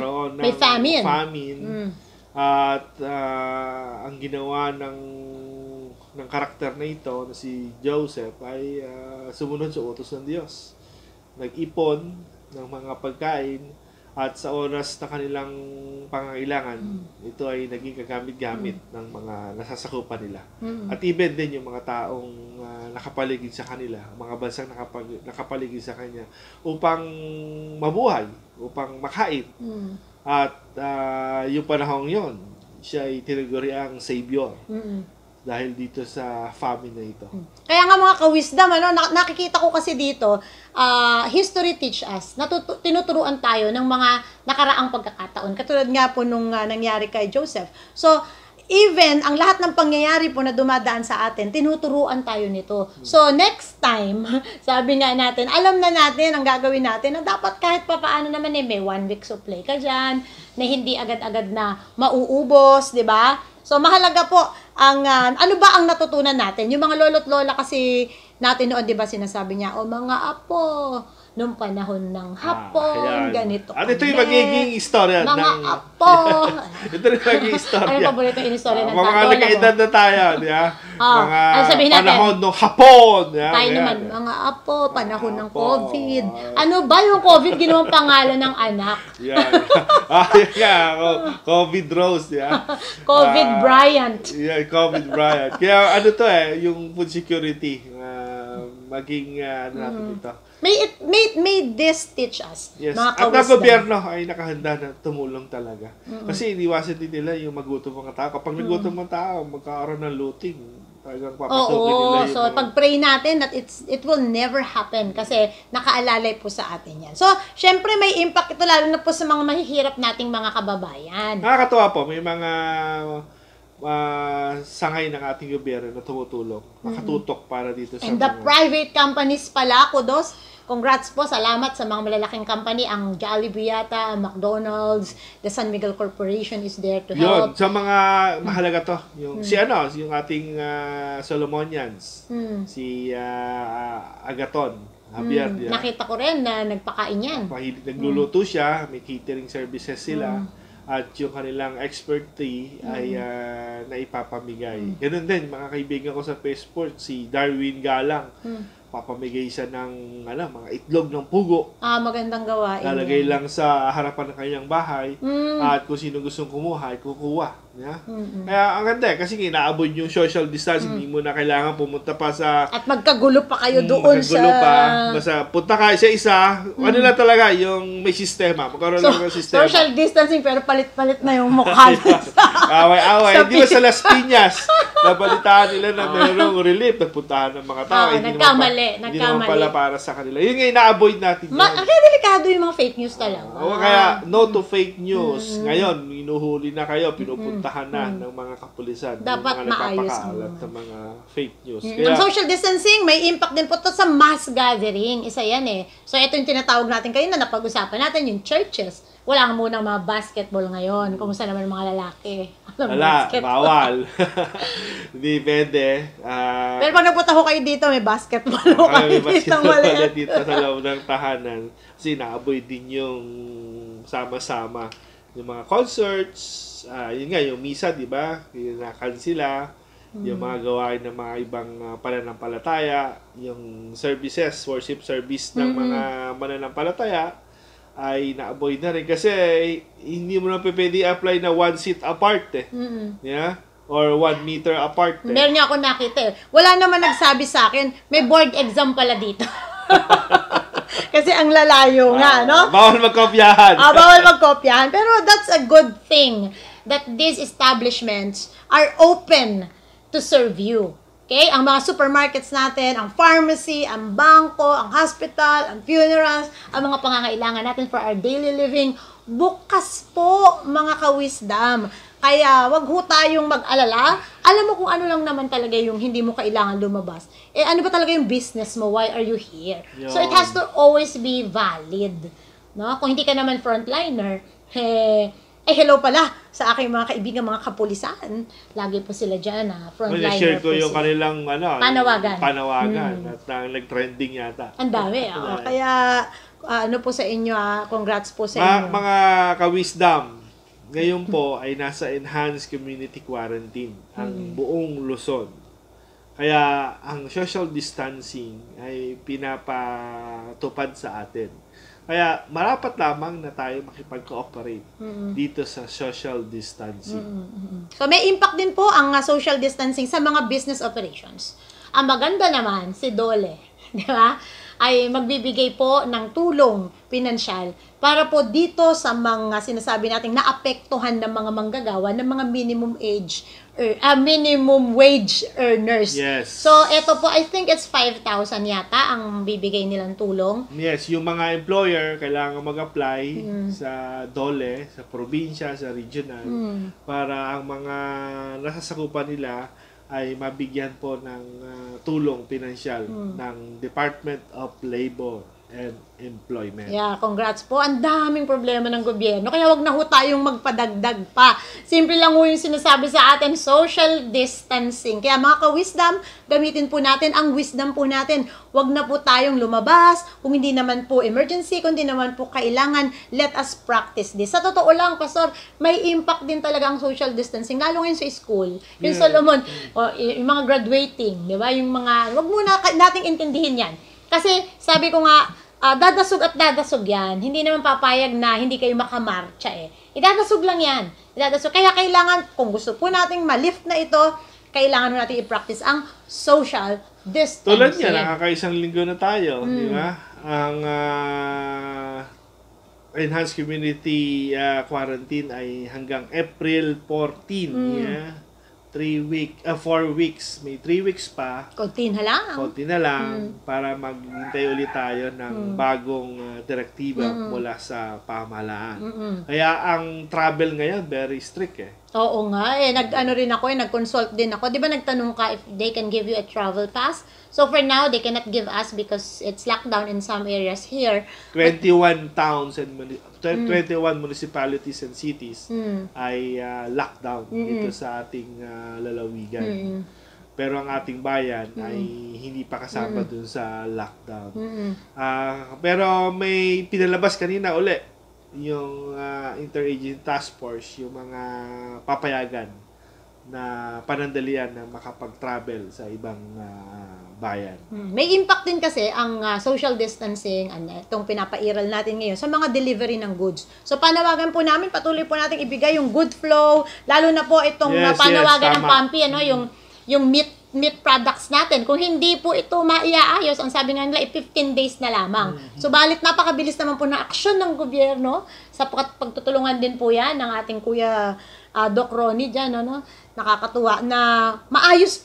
famine. At ang ginawa ng karakter na ito, na si Joseph, ay sumunod sa utos ng Diyos. Nag-ipon ng mga pagkain, at sa oras na kanilang pangangailangan, ito ay naging kagamit-gamit ng mga nasasakupan nila. At even din yung mga taong nakapaligid sa kanila, mga bansang nakapaligid sa kanya, upang mabuhay, upang makain. At yung panahong yon, siya ay tinaguri ang Savior. Dahil dito sa famine na ito. Kaya nga mga ka-wisdom, nakikita ko kasi dito, history teach us, tinuturuan tayo ng mga nakaraang pagkakataon. Katulad nga po nung nangyari kay Joseph. So, even ang lahat ng pangyayari po na dumadaan sa atin, tinuturuan tayo nito. So, next time, sabi nga natin, alam na natin ang gagawin natin na dapat kahit papaano naman may 1 week supply ka dyan, na hindi agad-agad na mauubos, di ba? So, mahalaga po ang ano ba ang natutunan natin? Yung mga lolo't lola kasi natin noon, 'di ba, sinasabi niya, mga apo, nung panahon ng hapon, ganito. At ito yung magiging istorya mga apo. Ito yung magiging istorya. Ano paborito yung istorya ng mga nag-edad na tayo, di ba? Mga natin, panahon ng hapon. Tayo naman, mga apo, panahon ng COVID. Ano ba yung COVID ginawang pangalan ng anak? COVID Rose, COVID Bryant. COVID Bryant. Kaya ano to yung food security. maging ano natin dito. May this teach us, Yes. mga At ang kawisdom. gobyerno ay nakahanda na tumulong talaga. Kasi iniwasan din nila yung magutom mga tao. Kapag nagutom mga tao, magkakaroon ng looting. Talagang papasukin nila Oo, yung so pag-pray natin that it will never happen kasi nakaalalay po sa atin yan. So, syempre may impact ito lalo na po sa mga mahihirap nating mga kababayan. Nakakatuwa po, may mga sangay ng ating gobyerno na tumutulong, makatutok para dito sa And the private companies pala, kudos. Congrats po, salamat sa mga malalaking company. Ang Jollibee yata, ang McDonald's, the San Miguel Corporation is there to help. Yun, sa mga mahalaga to, yung yung ating Solomonians, si Agaton, Javier. Nakita ko rin na nagpakain yan. Nagluluto siya, may catering services sila. At yung kanilang expertise ay naipapamigay. Ganun din, mga kaibigan ko sa Passport, si Darwin Galang. Papamigay siya ng mga itlog ng pugo. Magandang gawain. Lalagay lang sa harapan ng kanyang bahay. At kung sino gustong kumuha, ay kukuha. Yeah? Kaya ang ganda kasi inaabot yung social distancing. Hindi mo na kailangan pumunta pa sa... At magkagulo pa kayo doon sa... Magkagulo pa. Basta punta ka isa-isa. Ano lang talaga, yung may sistema. Magkaroon lang ng sistema. Social distancing pero palit-palit na yung mukha. Away-away. Hindi ba sa Las Piñas? Nabalitaan nila na mayroong relief. Nagpuntahan ng mga tao. Nagkamali. Hindi naman pala para sa kanila. Yun nga, ina-avoid natin yun. Kaya delikado yung mga fake news talaga. Kaya no to fake news. Ngayon, minuhuli na kayo, pinupuntahan na ng mga kapulisan. Dapat mga maayos nagpapakalat ng mga fake news. Ang social distancing, may impact din po to sa mass gathering. Isa yan eh. So, ito yung tinatawag natin kayo na napag-usapan natin, yung churches. Wala nga munang mga basketball ngayon. Kumusta naman mga lalaki? Wala, bawal. Hindi pwede. Pero pag nagpunta ko kayo dito, may basketball mo May kayo basketball ulit dito sa loob ng tahanan. Kasi naaboy din yung sama-sama. Yung mga concerts, yun nga, yung misa, di ba? Yung nakansila. Yung mga gawain ng mga ibang pananampalataya. Yung services, worship service ng mga mananampalataya ay na-avoid na rin kasi hindi mo na pwede apply na 1 seat apart yeah? Or 1 meter apart Meron niya ako nakita Wala naman nagsabi sa akin, may board exam pala dito. Kasi ang lalayo nga, no? Bawal magkopyahan. Bawal magkopyahan. Pero that's a good thing that these establishments are open to serve you. Okay? Ang mga supermarkets natin, ang pharmacy, ang bangko, ang hospital, ang funerals, ang mga pangangailangan natin for our daily living, bukas po, mga kawisdom. Kaya, wag ho tayong mag-alala. Alam mo kung ano lang naman talaga yung hindi mo kailangan lumabas. Ano ba talaga yung business mo? Why are you here? So, it has to always be valid. No? Kung hindi ka naman frontliner, hello pala sa aking mga kaibigan, mga kapulisan. Lagi po sila dyan, frontliner. Share ko yung kanilang panawagan. At nag-trending yata. Ang dami. Kaya, po sa inyo, congrats po sa inyo. Mga ka-wisdom, ngayon po ay nasa enhanced community quarantine ang buong Luzon. Kaya ang social distancing ay pinapatupad sa atin. Kaya marapat lamang na tayo makipag-cooperate dito sa social distancing. So may impact din po ang social distancing sa mga business operations. Ang maganda naman, si Dole, di ba? Ay magbibigay po ng tulong pinansyal para po dito sa mga sinasabi nating naapektuhan ng mga manggagawa ng mga minimum wage earners. Yes. So, ito po, I think it's 5,000 yata ang bibigay nilang tulong. Yes, yung mga employer kailangan mag-apply sa DOLE, sa probinsya, sa regional, para ang mga nasasakupan nila ay mabigyan po ng tulong pinansyal ng Department of Labor and Employment. Yeah, congrats po. Ang daming problema ng gobyerno. Kaya wag na ho tayong magpadagdag pa. Simple lang ho yung sinasabi sa atin, social distancing. Kaya mga ka-wisdom, gamitin po natin ang wisdom po natin. Wag na po tayong lumabas. Kung hindi naman po emergency, kung hindi naman po kailangan, let us practice this. Sa totoo lang, Pastor, may impact din talaga ang social distancing. Lalo ngayon sa school. Yung Solomon, yung mga graduating, di ba? Yung mga, wag muna nating intindihin yan. Kasi sabi ko nga, dadasog at dadasog yan. Hindi naman papayag na hindi kayo makamarcha eh. Idadasog lang yan. Idadasog. Kaya kailangan, kung gusto po nating ma-lift na ito, kailangan natin i-practice ang social distancing. Tulad niya, nakakaisang linggo na tayo, di ba? Ang enhanced community quarantine ay hanggang April 14. Yeah. 4 weeks. May 3 weeks pa. Konti na lang. Konti na lang para maghintay ulit tayo ng bagong direktiba mula sa pamahalaan. Kaya ang travel ngayon, very strict eh. Oo nga nag-ano rin ako nag-consult din ako. 'Di ba nagtanong ka if they can give you a travel pass? So for now, they cannot give us because it's lockdown in some areas here. 21 towns and 21 municipalities and cities ay lockdown dito sa ating lalawigan. Pero ang ating bayan ay hindi pa kasama dun sa lockdown. Pero may pinalabas kanina uli yung Interagency Task Force, yung mga papayagan na panandalian na makapag-travel sa ibang bayan. May impact din kasi ang social distancing, itong pinapairal natin ngayon sa mga delivery ng goods. So panawagan po namin, patuloy po natin ibigay yung good flow, lalo na po itong panawagan ng PAMPI, yung meat products natin. Kung hindi po ito maiaayos, ang sabi nga nila, 15 days na lamang. Subalit, napakabilis naman po na aksyon ng gobyerno sa pagtutulungan din po yan ng ating Kuya Doc Ronnie dyan, nakakatuwa na maayos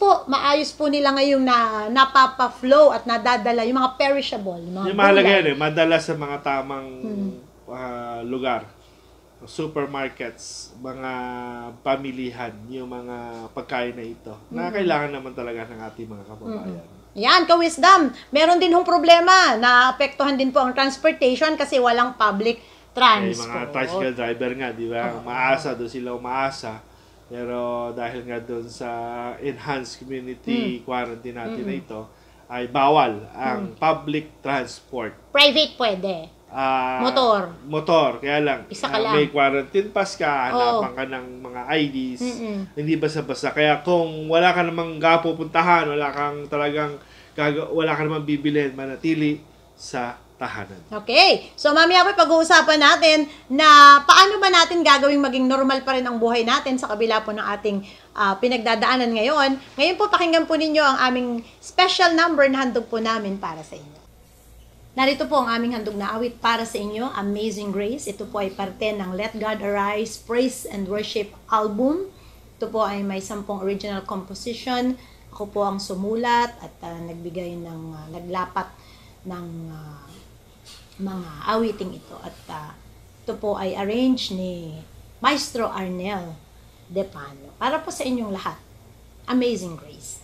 po nila ngayong napapa-flow at nadadala yung mga perishable. Yung mahalaga yan madala sa mga tamang lugar. Supermarkets, mga pamilihan, yung mga pagkain na ito na kailangan naman talaga ng ating mga kababayan. Yan, ka-wisdom. Meron din hong problema na apektuhan din po ang transportation kasi walang public transport. Mga tricycle driver nga, di ba? Doon sila umaasa. Pero dahil nga doon sa enhanced community quarantine natin na ito, ay bawal ang public transport. Private pwede. Motor. Kaya lang, Isa ka lang. may quarantine pass ka, hanapan ka ng mga IDs, hindi basta-basta. Kaya kung wala ka namang pupuntahan, wala ka namang bibilhin, manatili sa tahanan. Okay. So, mamaya po pag-uusapan natin na paano ba natin gagawing maging normal pa rin ang buhay natin sa kabila po ng ating pinagdadaanan ngayon. Ngayon po, pakinggan po ninyo ang aming special number na handog po namin para sa inyo. Narito po ang aming handog na awit para sa inyo, Amazing Grace. Ito po ay parte ng Let God Arise Praise and Worship album. Ito po ay may 10 original composition. Ako po ang sumulat at naglapat ng mga awiting ito. At ito po ay arrange ni Maestro Arnel Depano. Para po sa inyong lahat, Amazing Grace.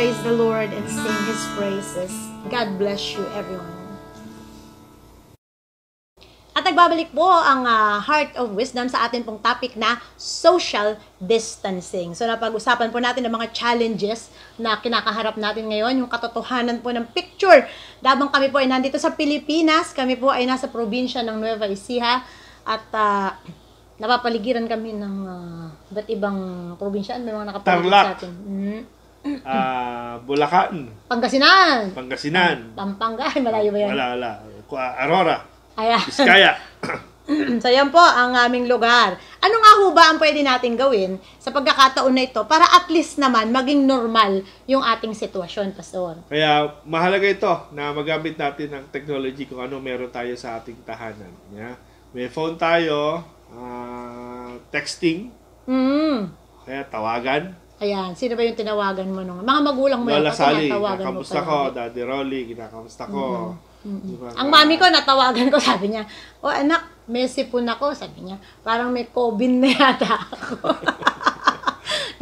praise the Lord and sing His praises. God bless you, everyone. At nagbabalik po ang Heart of Wisdom sa atin pong topic na social distancing. So napag-usapan po natin ang mga challenges na kinakaharap natin ngayon, yung katotohanan po ng picture. Dabang kami po ay nandito sa Pilipinas, kami po ay nasa probinsya ng Nueva Ecija at napapaligiran kami ng iba't ibang probinsya. May mga nakapaligid sa atin. Bulacan. Pangasinan. Pampanga. Ay, malayo ba yan? Wala. Aurora. Ayan. Biskaya. So, yan po ang aming lugar. Ano nga ho ba ang pwede natin gawin sa pagkakataon na ito para at least naman maging normal yung ating sitwasyon, Pastor? Kaya mahalaga ito na magamit natin ang technology kung ano meron tayo sa ating tahanan. Yeah? May phone tayo, texting, kaya tawagan. Ayan, sino ba yung tinawagan mo nung? Mga magulang mo Lola yung Sally, tinatawagan mo kinakamusta ko. Daddy Rolly, kinakamusta ko. Diba? Ang mami ko, natawagan ko, sabi niya, anak, may sipon ako, sabi niya, parang may COVID na yata ako.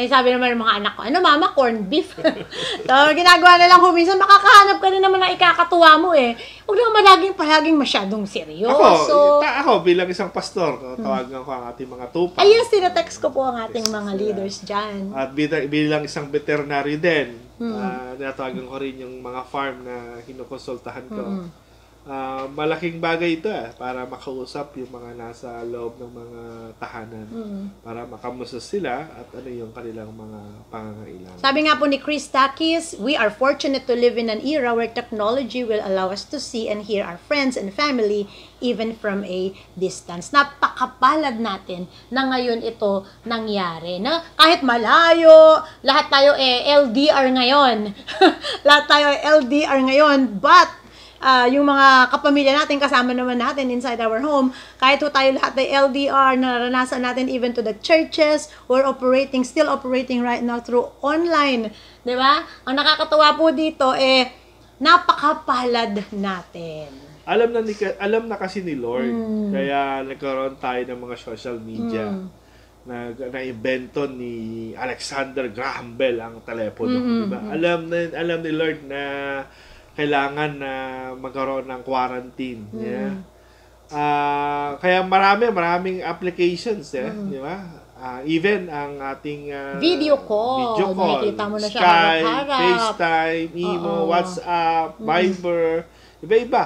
Eh, sabi naman ng mga anak ko, ano mama, corned beef. So, ginagawa na lang minsan, makakahanap ka na naman ng ikakatuwa mo eh. Huwag naman palaging masyadong seryoso. Ako bilang isang pastor, tawagan ko ang ating mga tupa. Ay, yes, tinatext ko po ang ating mga leaders dyan. At bilang isang veterinary din, natawagan ko rin yung mga farm na kinukonsultahan ko. Malaking bagay ito para makausap yung mga nasa loob ng mga tahanan para makamusta sila at ano yung kanilang mga pangangailangan. Sabi nga po ni Chris Takis, we are fortunate to live in an era where technology will allow us to see and hear our friends and family even from a distance. Napakapalad natin na ngayon ito nangyari. Na kahit malayo, lahat tayo LDR ngayon. Lahat tayo LDR ngayon, but yung mga kapamilya natin, kasama naman natin inside our home, kahit po tayo lahat ay LDR, naranasan natin even to the churches, we're still operating right now through online. Diba? Ang nakakatawa po dito, napakapalad natin. Alam na kasi ni Lord, kaya nagkaroon tayo ng mga social media. Na-invento ni Alexander Graham Bell ang telepono. Diba? Alam ni Lord na kailangan na magkaroon ng quarantine. Yeah? Kaya maraming applications. Di ba? Even ang ating video call. Nakikita mo na siya Skype, harap-harap. FaceTime, Imo, WhatsApp, Viber, iba-iba.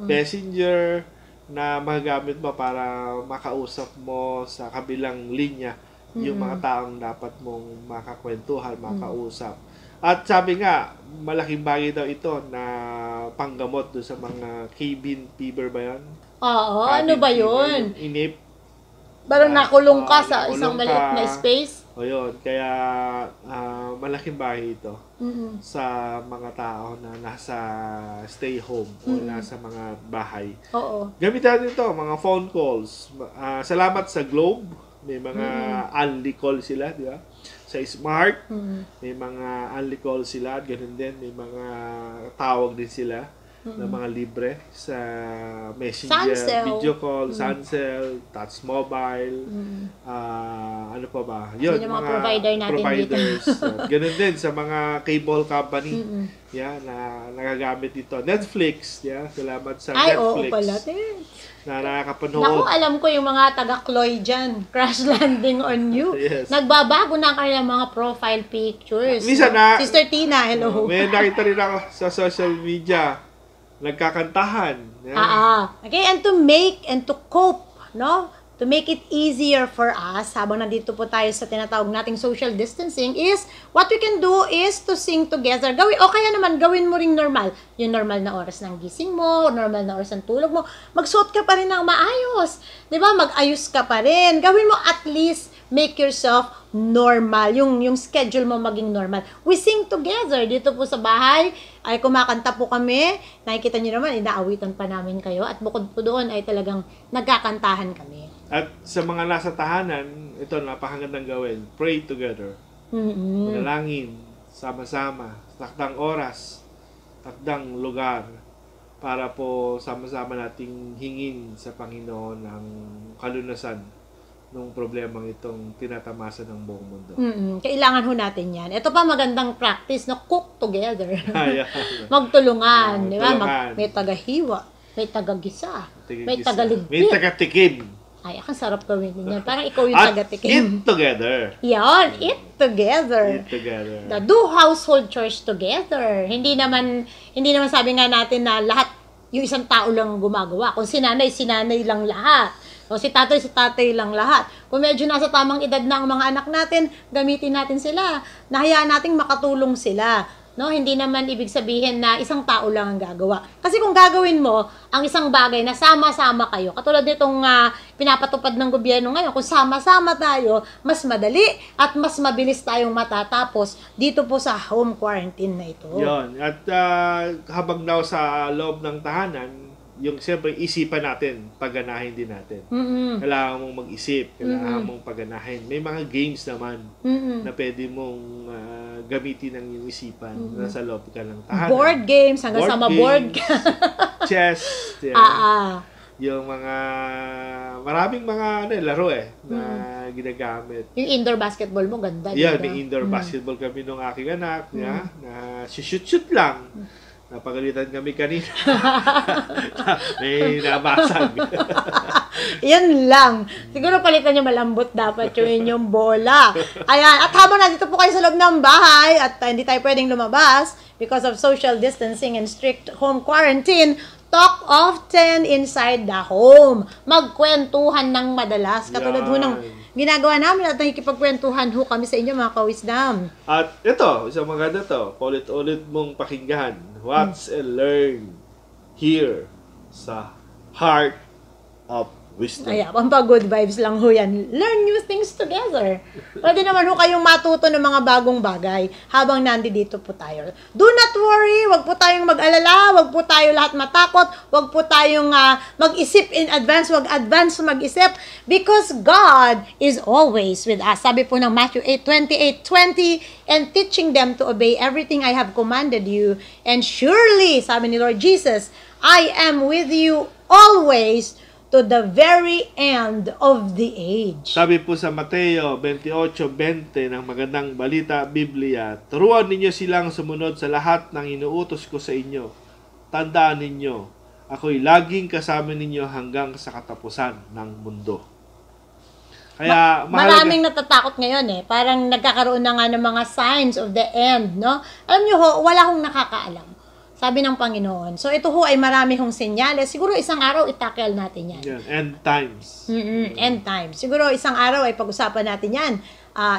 Messenger na magagamit mo para makausap mo sa kabilang linya yung mga taong dapat mong makakwentuhan, makausap. At sabi nga, malaking bagay daw ito na panggamot doon sa mga cabin fever ba yan? Oo, ano ba yun? Inip. Parang nakulong ka sa isang maliit na space. O yun, kaya malaking bagay ito sa mga tao na nasa stay home o nasa mga bahay. Oo. Gamitan ito, mga phone calls. Salamat sa Globe. May mga only call sila, di ba? Sa Smart, may mga only call sila. Ganun din, may mga tawag din sila na mga libre sa Messenger, Suncell. video call, Suncell, Touch Mobile, ano pa ba? Yun, yung mga provider natin providers. Ganun din sa mga cable company na nagagamit ito. Netflix, salamat sa Netflix. Netflix. Oo pala, na nakakapanood. Naku, alam ko yung mga taga-Cloy dyan. Crash landing on you. Yes. Nagbabago na kanilang mga profile pictures. Minsan Sister Tina, hello. May nakita rin ako sa social media. Nagkakantahan. Okay, and to cope, no? To make it easier for us, habang nandito po tayo sa tinatawag nating social distancing, is what we can do is to sing together. Kaya naman, gawin mo ring normal. Yung normal na oras ng gising mo, normal na oras ng tulog mo. Magsuot ka pa rin ng maayos. Di ba? Mag-ayos ka pa rin. Gawin mo at least, make yourself normal. Yung schedule mo maging normal. We sing together. Dito po sa bahay, ay kumakanta po kami. Nakikita nyo naman, inaawitan pa namin kayo. At bukod po doon ay talagang nagkakantahan kami. At sa mga nasa tahanan, ito napakagandang gawin. Pray together. Manalangin, sama-sama, takdang oras, takdang lugar, para po sama-sama nating hingin sa Panginoon ang kalunasan nung problemang itong tinatamasa ng buong mundo. Kailangan ho natin yan. Ito pa magandang practice na cook together. Ayan. Magtulungan, di ba? Magtulungan. May tagahiwa, may tagagisa, may Tigigisa. tagaligpit. May tagatikim. Ay, ang sarap gawin din yan. Parang ikaw yung At tagatikim. eat together. Yan, eat together. Eat together. Do household chores together. Hindi naman sabi nga natin na lahat yung isang tao lang gumagawa. Kung sinanay lang lahat. O si tatay lang lahat. Kung medyo nasa tamang edad na ang mga anak natin, gamitin natin sila. Nahayaan nating makatulong sila. No, hindi naman ibig sabihin na isang tao lang ang gagawa. Kasi kung gagawin mo ang isang bagay na sama-sama kayo, katulad nitong pinapatupad ng gobyerno ngayon, kung sama-sama tayo, mas madali at mas mabilis tayong matatapos dito po sa home quarantine na ito. Yon. At habang daw sa loob ng tahanan, yung siyempre isipan natin, pagganahin din natin. Kailangan mong mag-isip, kailangan mong pagganahin. May mga games naman na pwede mong gamitin ang iyong isipan nasa loob ka ng tahanan. Board games, hanggang sa ma-board ka. Chess. Yung mga maraming mga laro na ginagamit. Yung indoor basketball mo, ganda. Yeah, diba? may indoor basketball kami nung aking anak na shoot lang. Napagalitan kami kanina. May nabasag. Yan lang. Siguro palitan nyo malambot dapat yung inyong bola. Ayan. At habang nandito po kayo sa loob ng bahay at hindi tayo pwedeng lumabas because of social distancing and strict home quarantine, talk often inside the home. Magkwentuhan ng madalas. Katulad ho ng ginagawa namin at nakikipagkwentuhan ho kami sa inyo mga ka-wisdom. At ito, isang maganda to, paulit-ulit mong pakinggan. Watch and learn here sa Heart of Wisdom. Ayan, pampag-good vibes lang ho yan. Learn new things together. Pwede naman ho kayong matuto ng mga bagong bagay habang nandito po tayo. Do not worry, wag po tayong mag-alala, wag po tayo lahat matakot, wag po tayong mag-isip in advance, wag advance mag-isip because God is always with us. Sabi po ng Matthew 8:28-20, and teaching them to obey everything I have commanded you. And surely, sabi ni Lord Jesus, I am with you always to the very end of the age. Sabi po sa Mateo 28:20 ng Magandang Balita Biblia, turuan ninyo silang sumunod sa lahat ng inuutos ko sa inyo. Tandaan ninyo, ako'y laging kasama ninyo hanggang sa katapusan ng mundo. Kaya maraming natatakot ngayon Parang nagkakaroon na nga ng mga signs of the end, no? Alam nyo ho, wala akong nakakaalam. Sabi ng Panginoon. So, ito ho ay marami hong senyales. Siguro isang araw itackle natin yan. Yeah, end times. End times. Siguro isang araw ay pag-usapan natin yan.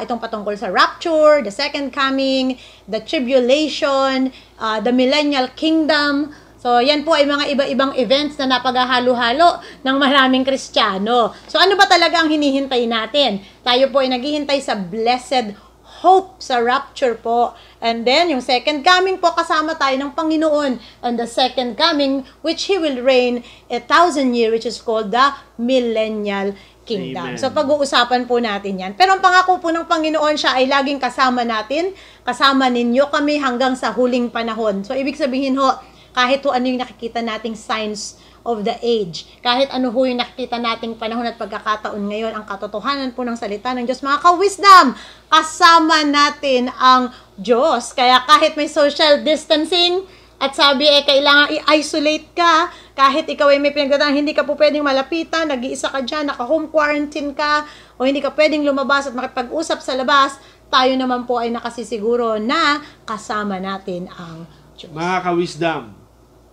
Itong patungkol sa rapture, the second coming, the tribulation, the millennial kingdom. So, yan po ay mga iba-ibang events na napaghahalo-halo ng maraming Kristiyano. So, ano ba talaga ang hinihintay natin? Tayo po ay naghihintay sa blessed hope, sa rapture po. And then, yung second coming po, kasama tayo ng Panginoon. And the second coming, which He will reign 1,000 years, which is called the millennial kingdom. Amen. So, pag-uusapan po natin yan. Pero ang pangako po ng Panginoon, siya ay laging kasama natin. Kasama ninyo kami hanggang sa huling panahon. So, ibig sabihin ho, kahit ano yung nakikita nating signs of the age, kahit ano yung nakikita nating panahon at pagkakataon ngayon, ang katotohanan po ng salita ng Diyos, mga ka-wisdom, kasama natin ang Diyos. Kaya kahit may social distancing, at sabi kailangan i-isolate ka, kahit ikaw ay may pinagdadaan, hindi ka po pwedeng malapitan, nag-iisa ka dyan, naka-home quarantine ka, o hindi ka pwedeng lumabas at makipag-usap sa labas, tayo naman po ay nakasisiguro na kasama natin ang Diyos. Mga ka-wisdom,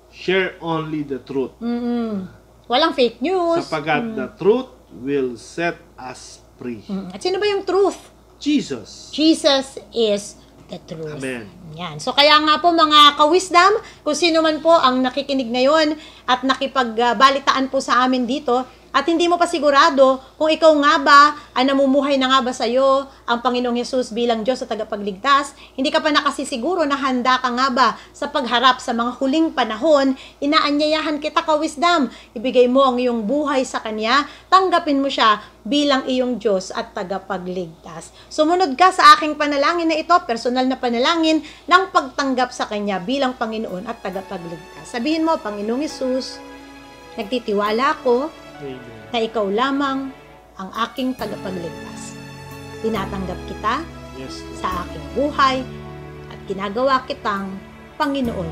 share only the truth. Walang fake news. Sapagat the truth will set us free. At sino ba yung truth? Jesus. Jesus is the truth. Amen. Yan. So kaya nga po mga ka-wisdom, kung sino man po ang nakikinig ngayon at nakipagbalitaan po sa amin dito, at hindi mo pa sigurado kung ikaw nga ba ay namumuhay na nga ba sa'yo ang Panginoong Hesus bilang Diyos at tagapagligtas, hindi ka pa nakasisiguro na handa ka nga ba sa pagharap sa mga huling panahon, inaanyayahan kita ka-wisdom, ibigay mo ang iyong buhay sa Kanya, tanggapin mo siya bilang iyong Diyos at tagapagligtas. Sumunod ka sa aking panalangin na ito, personal na panalangin ng pagtanggap sa Kanya bilang Panginoon at tagapagligtas. Sabihin mo, Panginoong Hesus, nagtitiwala ako Amen. na ikaw lamang ang aking tagapagligtas. Tinatanggap kita Yes. sa aking buhay at ginagawa kitang Panginoon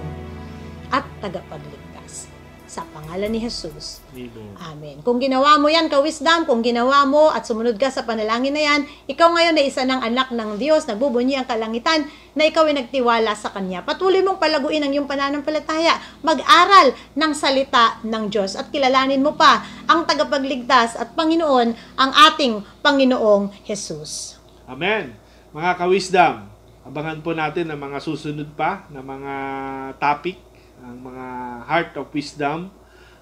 at tagapagligtas. Sa pangalan ni Jesus. Amen. Amen. Kung ginawa mo yan, ka-wisdom, kung ginawa mo at sumunod ka sa panalangin na yan, ikaw ngayon ay isa ng anak ng Diyos, nagbubunyi ang kalangitan, na ikaw ay nagtiwala sa Kanya. Patuloy mong palaguin ang iyong pananampalataya. Mag-aral ng salita ng Diyos at kilalanin mo pa ang tagapagligtas at Panginoon, ang ating Panginoong Jesus. Amen. Mga ka-wisdom, abangan po natin ang mga susunod pa na mga topic, ang mga Heart of Wisdom,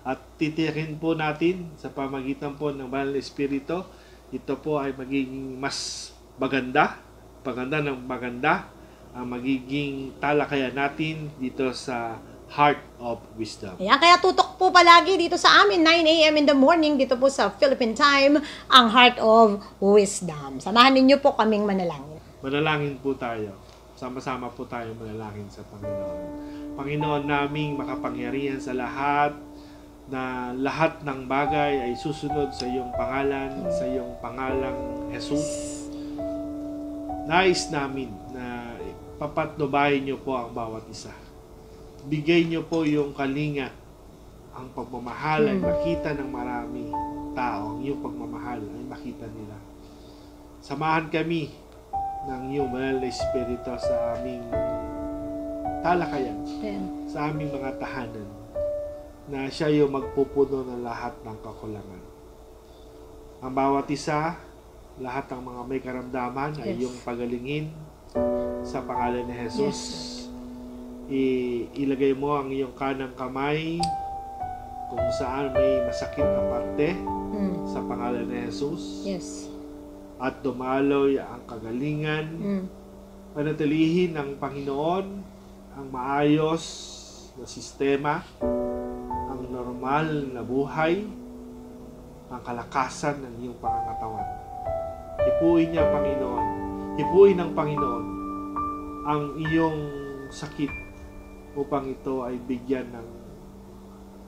at titiyakin po natin sa pamagitan po ng Banal na Espiritu, ito po ay magiging mas maganda ng maganda, ang magiging talakayan natin dito sa Heart of Wisdom. Ayan, kaya tutok po palagi dito sa amin, 9 a.m. in the morning, dito po sa Philippine Time, ang Heart of Wisdom. Samahan ninyo po kaming manalangin. Manalangin po tayo. Sama-sama po tayo manalangin sa Panginoon. Panginoon naming makapangyarihan sa lahat, na lahat ng bagay ay susunod sa iyong pangalan, sa iyong pangalang Jesus. Nais namin na papatnubayan niyo po ang bawat isa. Bigay niyo po yung kalinga, ang pagmamahal ay makita ng marami tao, ang iyong pagmamahal ay makita nila. Samahan kami ng iyong Banal na Espiritu sa aming talakayan, sa aming mga tahanan, na siya yung magpupuno ng lahat ng kakulangan. Ang bawat isa, lahat ng mga may karamdaman ay iyong pagalingin sa pangalan ni Jesus. Ilagay mo ang iyong kanang kamay kung saan may masakit na parte sa pangalan ni Jesus. At dumaloy ang kagalingan. Panatilihin ng Panginoon ang maayos na sistema, ang normal na buhay, ang kalakasan ng iyong pangangatawan. Hipuin niya, Panginoon. Hipuin ng Panginoon ang iyong sakit upang ito ay bigyan ng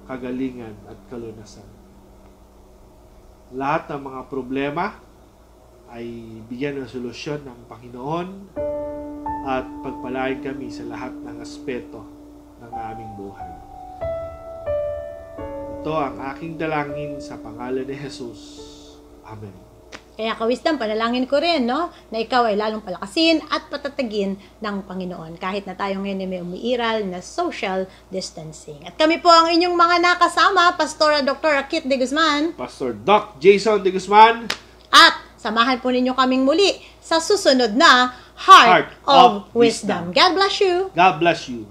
kagalingan at kalunasan. Lahat ng mga problema ay bigyan ng solusyon ng Panginoon at pagpalain kami sa lahat ng aspeto ng aming buhay. Ito ang aking dalangin sa pangalan ni Jesus. Amen. Kaya ka-wisdom, panalangin ko rin, no? Na ikaw ay lalong palakasin at patatagin ng Panginoon. Kahit na tayo ngayon ay may umiiral na social distancing. At kami po ang inyong mga nakasama, Pastora Dr. Akit de Guzman. Pastor Doc Jason de Guzman. At samahan po ninyo kaming muli sa susunod na Heart of Wisdom. God bless you. God bless you.